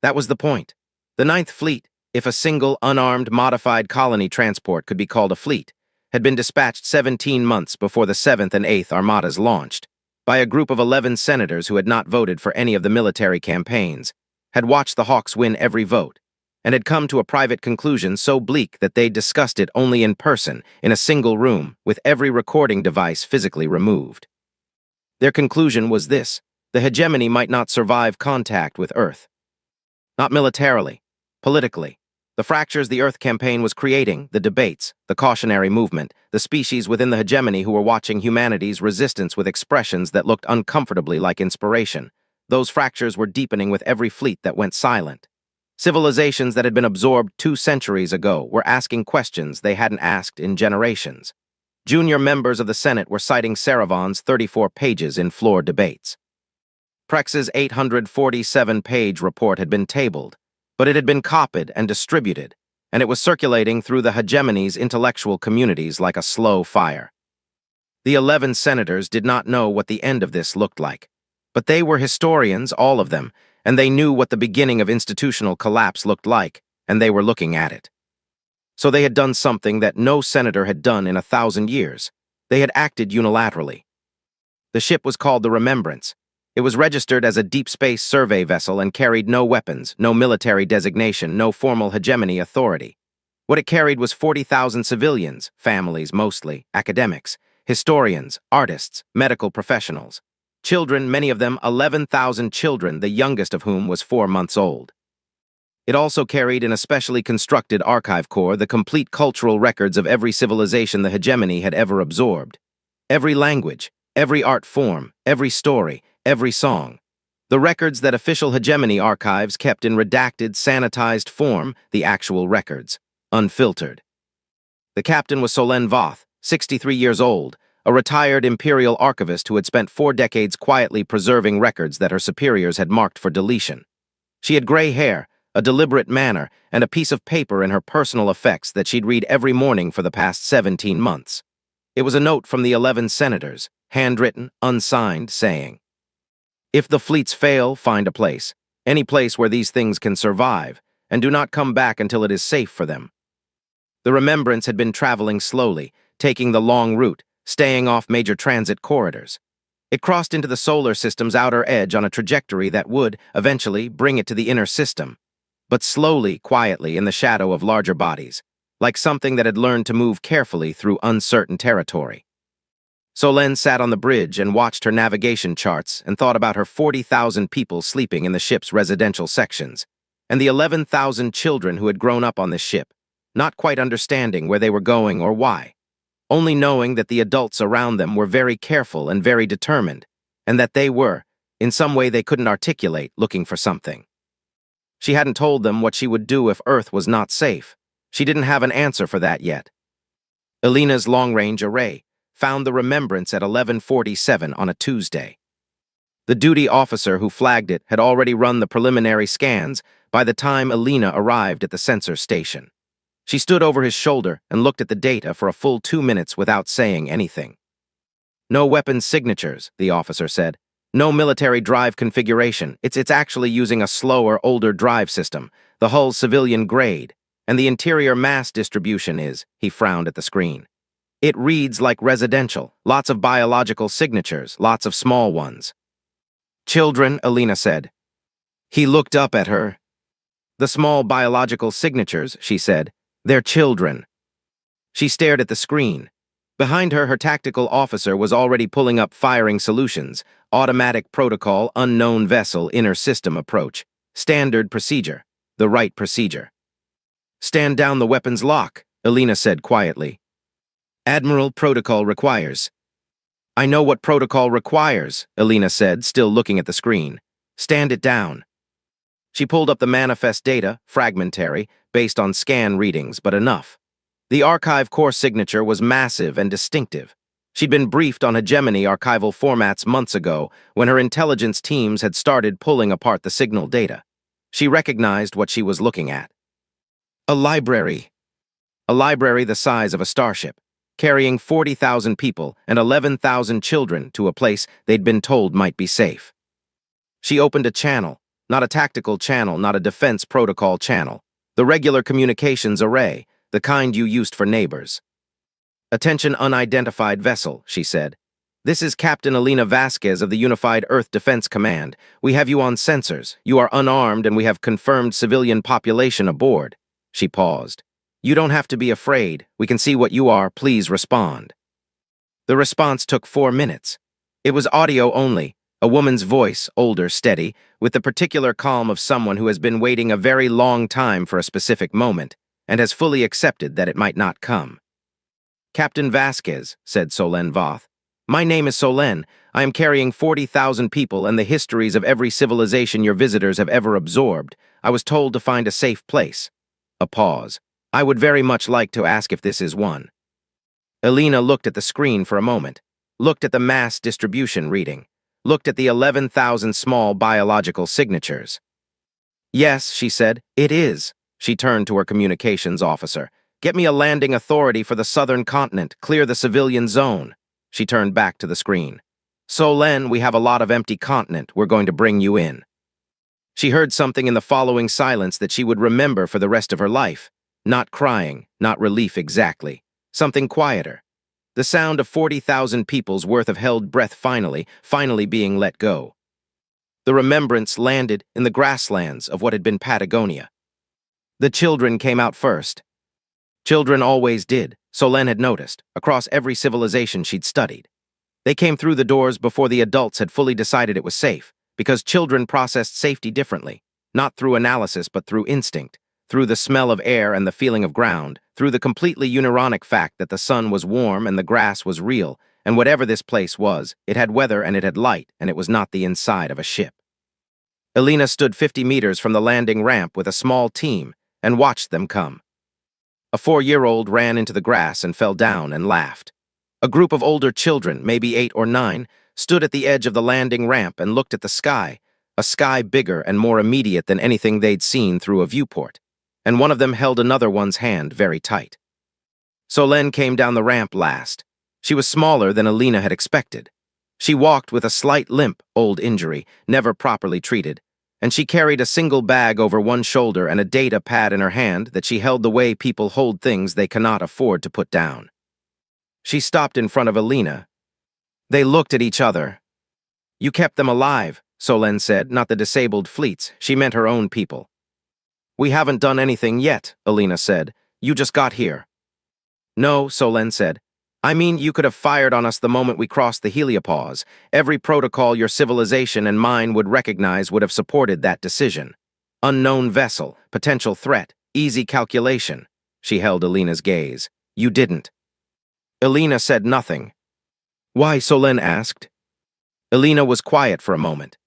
That was the point. The Ninth Fleet, if a single, unarmed, modified colony transport could be called a fleet, had been dispatched 17 months before the 7th and 8th Armadas launched, by a group of 11 senators who had not voted for any of the military campaigns, had watched the Hawks win every vote, and had come to a private conclusion so bleak that they discussed it only in person, in a single room, with every recording device physically removed. Their conclusion was this: the hegemony might not survive contact with Earth. Not militarily, politically. The fractures the Earth campaign was creating, the debates, the cautionary movement, the species within the hegemony who were watching humanity's resistance with expressions that looked uncomfortably like inspiration. Those fractures were deepening with every fleet that went silent. Civilizations that had been absorbed 2 centuries ago were asking questions they hadn't asked in generations. Junior members of the Senate were citing Sarevon's 34 pages in floor debates. Prex's 847-page report had been tabled, but it had been copied and distributed, and it was circulating through the hegemony's intellectual communities like a slow fire. The 11 senators did not know what the end of this looked like, but they were historians, all of them, and they knew what the beginning of institutional collapse looked like, and they were looking at it. So they had done something that no senator had done in 1,000 years. They had acted unilaterally. The ship was called the Remembrance. It was registered as a deep space survey vessel and carried no weapons, no military designation, no formal hegemony authority. What it carried was 40,000 civilians, families mostly, academics, historians, artists, medical professionals. Children, many of them 11,000 children, the youngest of whom was 4 months old. It also carried in a specially constructed archive core the complete cultural records of every civilization the hegemony had ever absorbed. Every language, every art form, every story, every song. The records that official hegemony archives kept in redacted, sanitized form, the actual records, unfiltered. The captain was Solène Voth, 63 years old, a retired imperial archivist who had spent 4 decades quietly preserving records that her superiors had marked for deletion. She had gray hair, a deliberate manner, and a piece of paper in her personal effects that she'd read every morning for the past 17 months. It was a note from the 11 senators, handwritten, unsigned, saying, "If the fleets fail, find a place, any place where these things can survive, and do not come back until it is safe for them." The Remembrance had been traveling slowly, taking the long route, staying off major transit corridors. It crossed into the solar system's outer edge on a trajectory that would, eventually, bring it to the inner system, but slowly, quietly, in the shadow of larger bodies, like something that had learned to move carefully through uncertain territory. Solène sat on the bridge and watched her navigation charts and thought about her 40,000 people sleeping in the ship's residential sections, and the 11,000 children who had grown up on this ship, not quite understanding where they were going or why, only knowing that the adults around them were very careful and very determined, and that they were, in some way they couldn't articulate, looking for something. She hadn't told them what she would do if Earth was not safe. She didn't have an answer for that yet. Elena's long-range array found the Remembrance at 11:47 on a Tuesday. The duty officer who flagged it had already run the preliminary scans by the time Elena arrived at the sensor station. She stood over his shoulder and looked at the data for a full 2 minutes without saying anything. No weapons signatures, the officer said. No military drive configuration. It's actually using a slower, older drive system. The hull's civilian grade. And the interior mass distribution is, he frowned at the screen. It reads like residential. Lots of biological signatures, lots of small ones. Children, Alina said. He looked up at her. The small biological signatures, she said. They're children. She stared at the screen. Behind her, her tactical officer was already pulling up firing solutions, automatic protocol, unknown vessel, inner system approach, standard procedure, the right procedure. Stand down the weapons lock, Alina said quietly. Admiral, protocol requires. I know what protocol requires, Alina said, still looking at the screen. Stand it down. She pulled up the manifest data, fragmentary, based on scan readings, but enough. The archive core signature was massive and distinctive. She'd been briefed on hegemony archival formats months ago when her intelligence teams had started pulling apart the signal data. She recognized what she was looking at. A library. A library the size of a starship, carrying 40,000 people and 11,000 children to a place they'd been told might be safe. She opened a channel, not a tactical channel, not a defense protocol channel, the regular communications array, the kind you used for neighbors. Attention unidentified vessel, she said. This is Captain Alina Vasquez of the Unified Earth Defense Command. We have you on sensors. You are unarmed and we have confirmed civilian population aboard. She paused. You don't have to be afraid. We can see what you are. Please respond. The response took 4 minutes. It was audio only, a woman's voice, older, steady, with the particular calm of someone who has been waiting a very long time for a specific moment and has fully accepted that it might not come. Captain Vasquez, said Solen Voth. My name is Solen. I am carrying 40,000 people and the histories of every civilization your visitors have ever absorbed. I was told to find a safe place. A pause. I would very much like to ask if this is one. Alina looked at the screen for a moment, looked at the mass distribution reading, looked at the 11,000 small biological signatures. Yes, she said, it is. She turned to her communications officer. Get me a landing authority for the southern continent. Clear the civilian zone. She turned back to the screen. Solen, we have a lot of empty continent. We're going to bring you in. She heard something in the following silence that she would remember for the rest of her life. Not crying, not relief exactly. Something quieter. The sound of 40,000 people's worth of held breath finally being let go. The remembrance landed in the grasslands of what had been Patagonia. The children came out first. Children always did, Solen had noticed, across every civilization she'd studied. They came through the doors before the adults had fully decided it was safe, because children processed safety differently, not through analysis but through instinct, through the smell of air and the feeling of ground, through the completely neuronic fact that the sun was warm and the grass was real, and whatever this place was, it had weather and it had light, and it was not the inside of a ship. Alina stood 50 meters from the landing ramp with a small team and watched them come. A 4-year-old ran into the grass and fell down and laughed. A group of older children, maybe 8 or 9, stood at the edge of the landing ramp and looked at the sky, a sky bigger and more immediate than anything they'd seen through a viewport, and one of them held another one's hand very tight. Solen came down the ramp last. She was smaller than Alina had expected. She walked with a slight limp, old injury, never properly treated, and she carried a single bag over one shoulder and a data pad in her hand that she held the way people hold things they cannot afford to put down. She stopped in front of Alina. They looked at each other. You kept them alive, Solen said, not the disabled fleets. She meant her own people. We haven't done anything yet, Alina said. You just got here. No, Solen said. I mean, you could have fired on us the moment we crossed the heliopause. Every protocol your civilization and mine would recognize would have supported that decision. Unknown vessel, potential threat, easy calculation. She held Alina's gaze. You didn't. Alina said nothing. Why? Solen asked. Alina was quiet for a moment.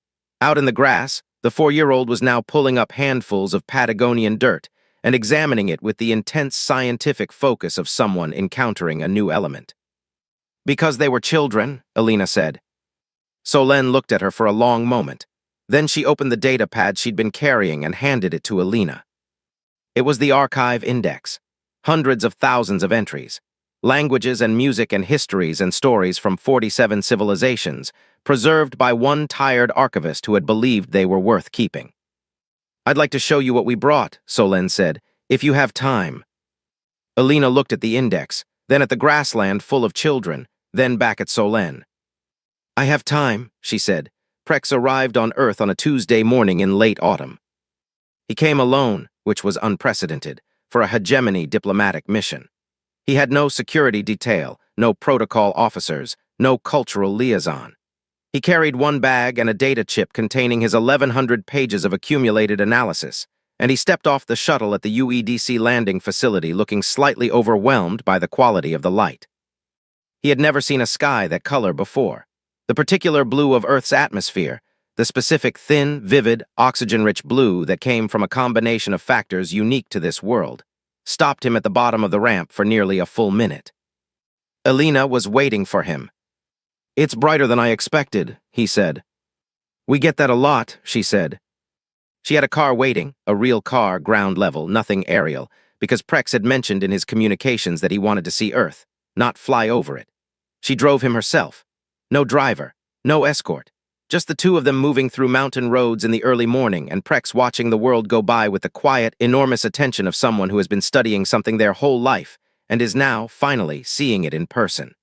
Out in the grass, the 4-year-old was now pulling up handfuls of Patagonian dirt and examining it with the intense scientific focus of someone encountering a new element. Because they were children, Alina said. Solen looked at her for a long moment. Then she opened the data pad she'd been carrying and handed it to Alina. It was the archive index. Hundreds of thousands of entries. languages and music and histories and stories from 47 civilizations, preserved by one tired archivist who had believed they were worth keeping. "I'd like to show you what we brought," Solène said, "if you have time." Alina looked at the index, then at the grassland full of children, then back at Solène. "I have time," she said. Prex arrived on Earth on a Tuesday morning in late autumn. He came alone, which was unprecedented, for a hegemony diplomatic mission. He had no security detail, no protocol officers, no cultural liaison. He carried one bag and a data chip containing his 1,100 pages of accumulated analysis, and he stepped off the shuttle at the UEDC landing facility looking slightly overwhelmed by the quality of the light. He had never seen a sky that color before. The particular blue of Earth's atmosphere, the specific thin, vivid, oxygen-rich blue that came from a combination of factors unique to this world, stopped him at the bottom of the ramp for nearly a full minute. Alina was waiting for him. "It's brighter than I expected," he said. "We get that a lot," she said. She had a car waiting, a real car, ground level, nothing aerial, because Prex had mentioned in his communications that he wanted to see Earth, not fly over it. She drove him herself. No driver, no escort. Just the two of them moving through mountain roads in the early morning and Prex watching the world go by with the quiet, enormous attention of someone who has been studying something their whole life and is now, finally, seeing it in person.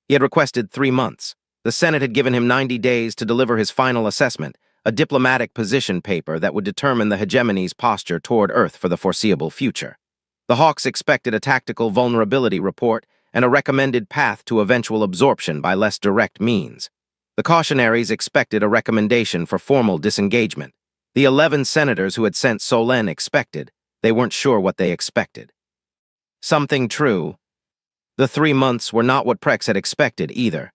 He had requested 3 months. The Senate had given him 90 days to deliver his final assessment, a diplomatic position paper that would determine the hegemony's posture toward Earth for the foreseeable future. The Hawks expected a tactical vulnerability report and a recommended path to eventual absorption by less direct means. The cautionaries expected a recommendation for formal disengagement. The 11 senators who had sent Solène expected. They weren't sure what they expected. Something true. The 3 months were not what Prex had expected either.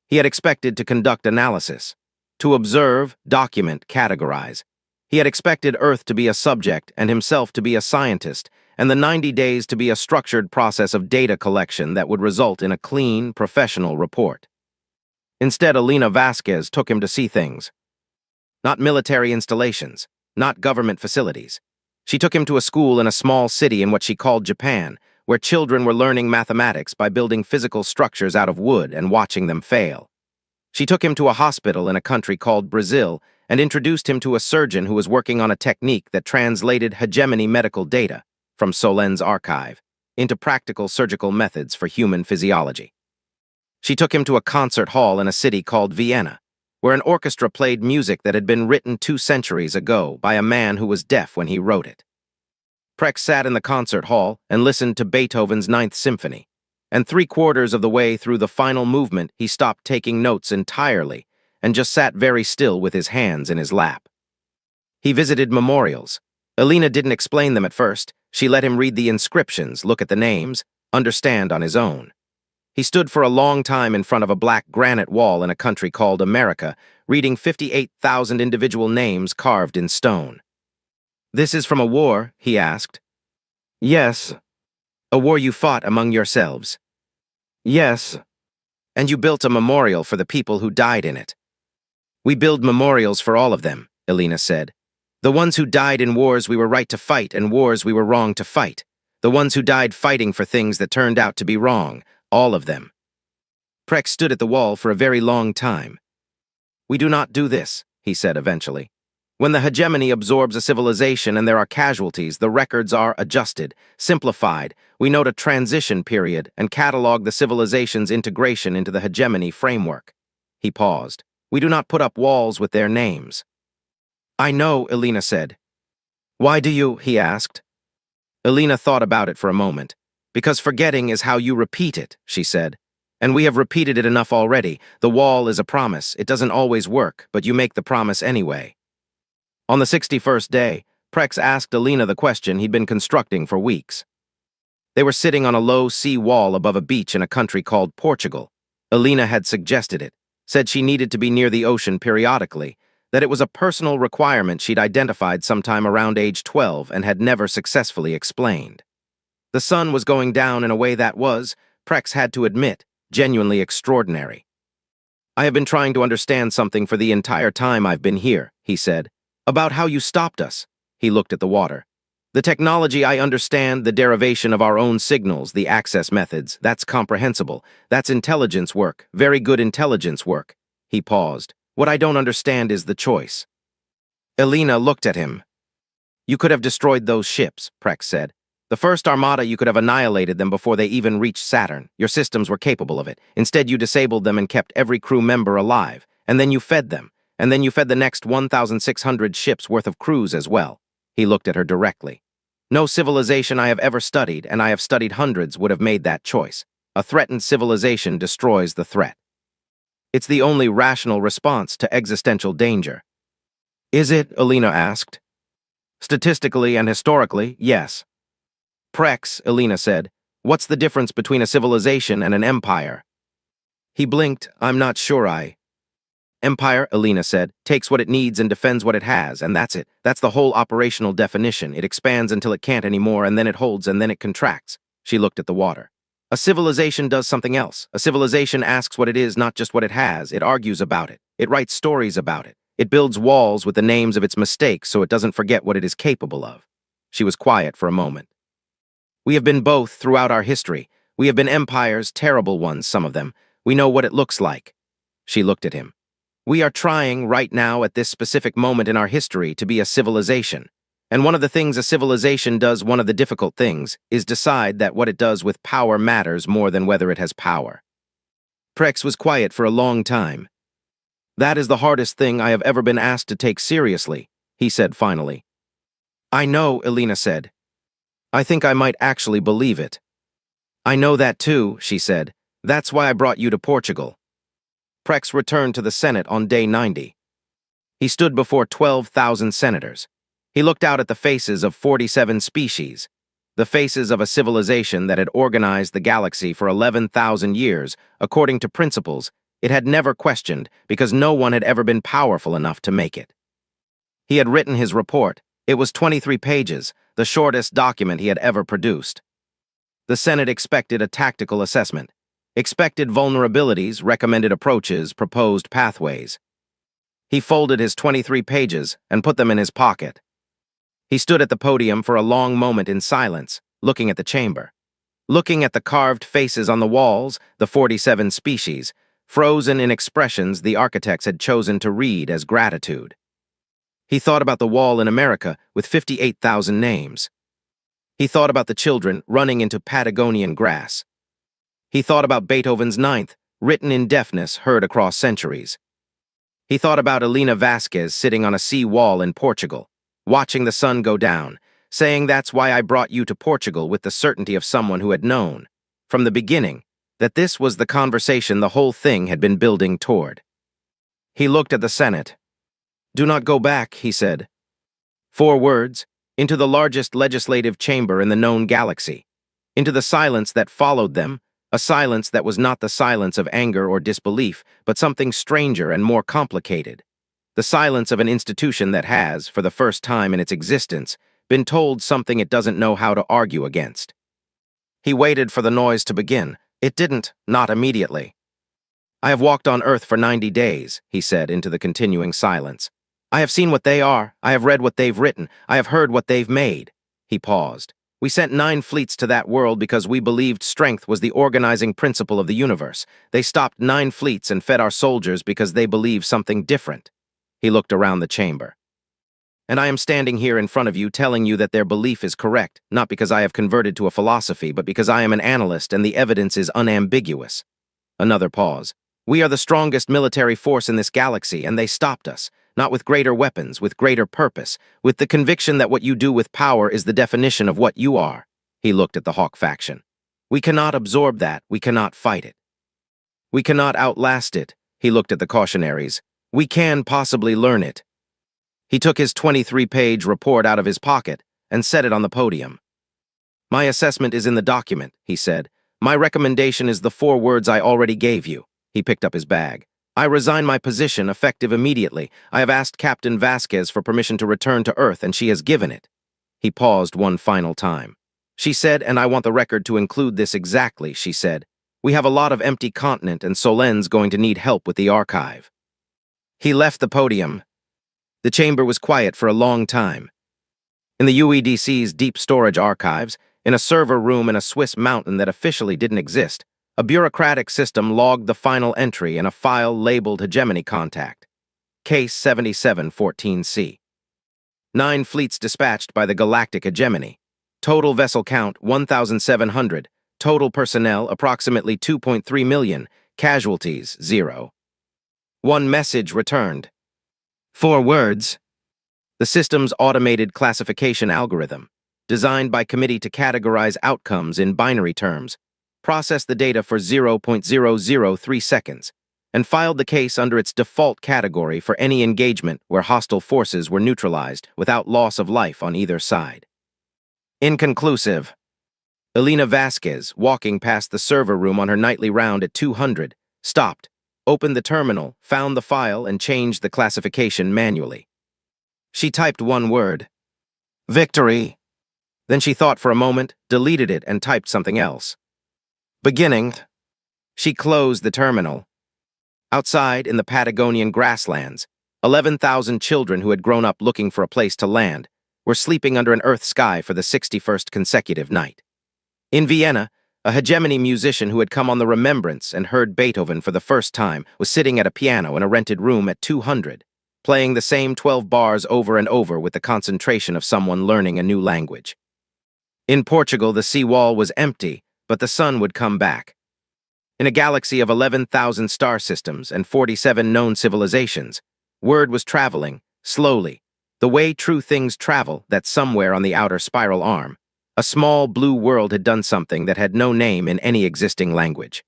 He had expected to conduct analysis, to observe, document, categorize. He had expected Earth to be a subject and himself to be a scientist, and the 90 days to be a structured process of data collection that would result in a clean, professional report. Instead, Alina Vasquez took him to see things. Not military installations, not government facilities. She took him to a school in a small city in what she called Japan, where children were learning mathematics by building physical structures out of wood and watching them fail. She took him to a hospital in a country called Brazil and introduced him to a surgeon who was working on a technique that translated hegemony medical data from Solène's archive into practical surgical methods for human physiology. She took him to a concert hall in a city called Vienna, where an orchestra played music that had been written 2 centuries ago by a man who was deaf when he wrote it. Prex sat in the concert hall and listened to Beethoven's 9th Symphony, and 3/4 of the way through the final movement he stopped taking notes entirely and just sat very still with his hands in his lap. He visited memorials. Alina didn't explain them at first. She let him read the inscriptions, look at the names, understand on his own. He stood for a long time in front of a black granite wall in a country called America, reading 58,000 individual names carved in stone. "This is from a war?" he asked. "Yes." "A war you fought among yourselves?" "Yes." "And you built a memorial for the people who died in it?" "We build memorials for all of them," Alina said. "The ones who died in wars we were right to fight and wars we were wrong to fight. The ones who died fighting for things that turned out to be wrong. All of them." Prex stood at the wall for a very long time. "We do not do this," he said eventually. "When the hegemony absorbs a civilization and there are casualties, the records are adjusted, simplified. We note a transition period and catalog the civilization's integration into the hegemony framework." He paused. "We do not put up walls with their names." "I know," Alina said. "Why do you?" he asked. Alina thought about it for a moment. "Because forgetting is how you repeat it," she said. "And we have repeated it enough already. The wall is a promise. It doesn't always work, but you make the promise anyway." On the 61st day, Prex asked Alina the question he'd been constructing for weeks. They were sitting on a low sea wall above a beach in a country called Portugal. Alina had suggested it, said she needed to be near the ocean periodically, that it was a personal requirement she'd identified sometime around age 12 and had never successfully explained. The sun was going down in a way that was, Prex had to admit, genuinely extraordinary. "I have been trying to understand something for the entire time I've been here," he said. "About how you stopped us." He looked at the water. The technology, I understand, the derivation of our own signals, the access methods, that's comprehensible. That's intelligence work, very good intelligence work. He paused. What I don't understand is the choice. Elena looked at him. You could have destroyed those ships, Prex said. The first armada, you could have annihilated them before they even reached Saturn. Your systems were capable of it. Instead, you disabled them and kept every crew member alive. And then you fed them. And then you fed the next 1,600 ships worth of crews as well. He looked at her directly. No civilization I have ever studied, and I have studied hundreds, would have made that choice. A threatened civilization destroys the threat. It's the only rational response to existential danger. Is it? Elena asked. Statistically and historically, yes. Prex, Elena said. What's the difference between a civilization and an empire? He blinked. I'm not sure Empire, Elena said, takes what it needs and defends what it has, and that's it. That's the whole operational definition. It expands until it can't anymore, and then it holds, and then it contracts. She looked at the water. A civilization does something else. A civilization asks what it is, not just what it has. It argues about it. It writes stories about it. It builds walls with the names of its mistakes so it doesn't forget what it is capable of. She was quiet for a moment. We have been both throughout our history. We have been empires, terrible ones, some of them. We know what it looks like. She looked at him. We are trying, right now, at this specific moment in our history, to be a civilization. And one of the things a civilization does, one of the difficult things, is decide that what it does with power matters more than whether it has power. Prex was quiet for a long time. That is the hardest thing I have ever been asked to take seriously, he said finally. I know, Elena said. I think I might actually believe it. I know that too, she said. That's why I brought you to Portugal. Prex returned to the Senate on day 90. He stood before 12,000 senators. He looked out at the faces of 47 species, the faces of a civilization that had organized the galaxy for 11,000 years according to principles it had never questioned because no one had ever been powerful enough to make it. He had written his report. It was 23 pages, the shortest document he had ever produced. The Senate expected a tactical assessment, expected vulnerabilities, recommended approaches, proposed pathways. He folded his 23 pages and put them in his pocket. He stood at the podium for a long moment in silence, looking at the chamber, looking at the carved faces on the walls, the 47 species, frozen in expressions the architects had chosen to read as gratitude. He thought about the wall in America with 58,000 names. He thought about the children running into Patagonian grass. He thought about Beethoven's Ninth, written in deafness heard across centuries. He thought about Elena Vasquez sitting on a sea wall in Portugal, watching the sun go down, saying that's why I brought you to Portugal, with the certainty of someone who had known, from the beginning, that this was the conversation the whole thing had been building toward. He looked at the Senate. Do not go back, he said. 4 words, into the largest legislative chamber in the known galaxy, into the silence that followed them, a silence that was not the silence of anger or disbelief, but something stranger and more complicated. The silence of an institution that has, for the first time in its existence, been told something it doesn't know how to argue against. He waited for the noise to begin. It didn't, not immediately. I have walked on Earth for 90 days, he said into the continuing silence. I have seen what they are, I have read what they've written, I have heard what they've made. He paused. We sent 9 fleets to that world because we believed strength was the organizing principle of the universe. They stopped 9 fleets and fed our soldiers because they believed something different. He looked around the chamber. And I am standing here in front of you telling you that their belief is correct, not because I have converted to a philosophy, but because I am an analyst and the evidence is unambiguous. Another pause. We are the strongest military force in this galaxy, and they stopped us. Not with greater weapons, with greater purpose, with the conviction that what you do with power is the definition of what you are. He looked at the Hawk faction. We cannot absorb that, we cannot fight it. We cannot outlast it. He looked at the cautionaries. We can possibly learn it. He took his 23-page report out of his pocket and set it on the podium. My assessment is in the document, he said. My recommendation is the 4 words I already gave you. He picked up his bag. I resign my position, effective immediately. I have asked Captain Vasquez for permission to return to Earth, and she has given it. He paused one final time. She said, and I want the record to include this exactly, she said. We have a lot of empty continent, and Solen's going to need help with the archive. He left the podium. The chamber was quiet for a long time. In the UEDC's deep storage archives, in a server room in a Swiss mountain that officially didn't exist, a bureaucratic system logged the final entry in a file labeled Hegemony Contact, Case 7714C. 9 fleets dispatched by the Galactic Hegemony. Total vessel count 1,700. Total personnel approximately 2.3 million. Casualties 0. 1 message returned. 4 words. The system's automated classification algorithm, designed by committee to categorize outcomes in binary terms, processed the data for 0.003 seconds, and filed the case under its default category for any engagement where hostile forces were neutralized without loss of life on either side. Inconclusive. Elena Vasquez, walking past the server room on her nightly round at 200, stopped, opened the terminal, found the file, and changed the classification manually. She typed 1 word. Victory. Then she thought for a moment, deleted it, and typed something else. Beginning. She closed the terminal. Outside, in the Patagonian grasslands, 11,000 children who had grown up looking for a place to land were sleeping under an earth sky for the 61st consecutive night. In Vienna, a hegemony musician who had come on the Remembrance and heard Beethoven for the first time was sitting at a piano in a rented room at 200, playing the same 12 bars over and over with the concentration of someone learning a new language. In Portugal, the seawall was empty, but the sun would come back. In a galaxy of 11,000 star systems and 47 known civilizations, word was traveling, slowly, the way true things travel, that somewhere on the outer spiral arm, a small blue world had done something that had no name in any existing language.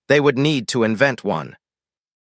They would need to invent one.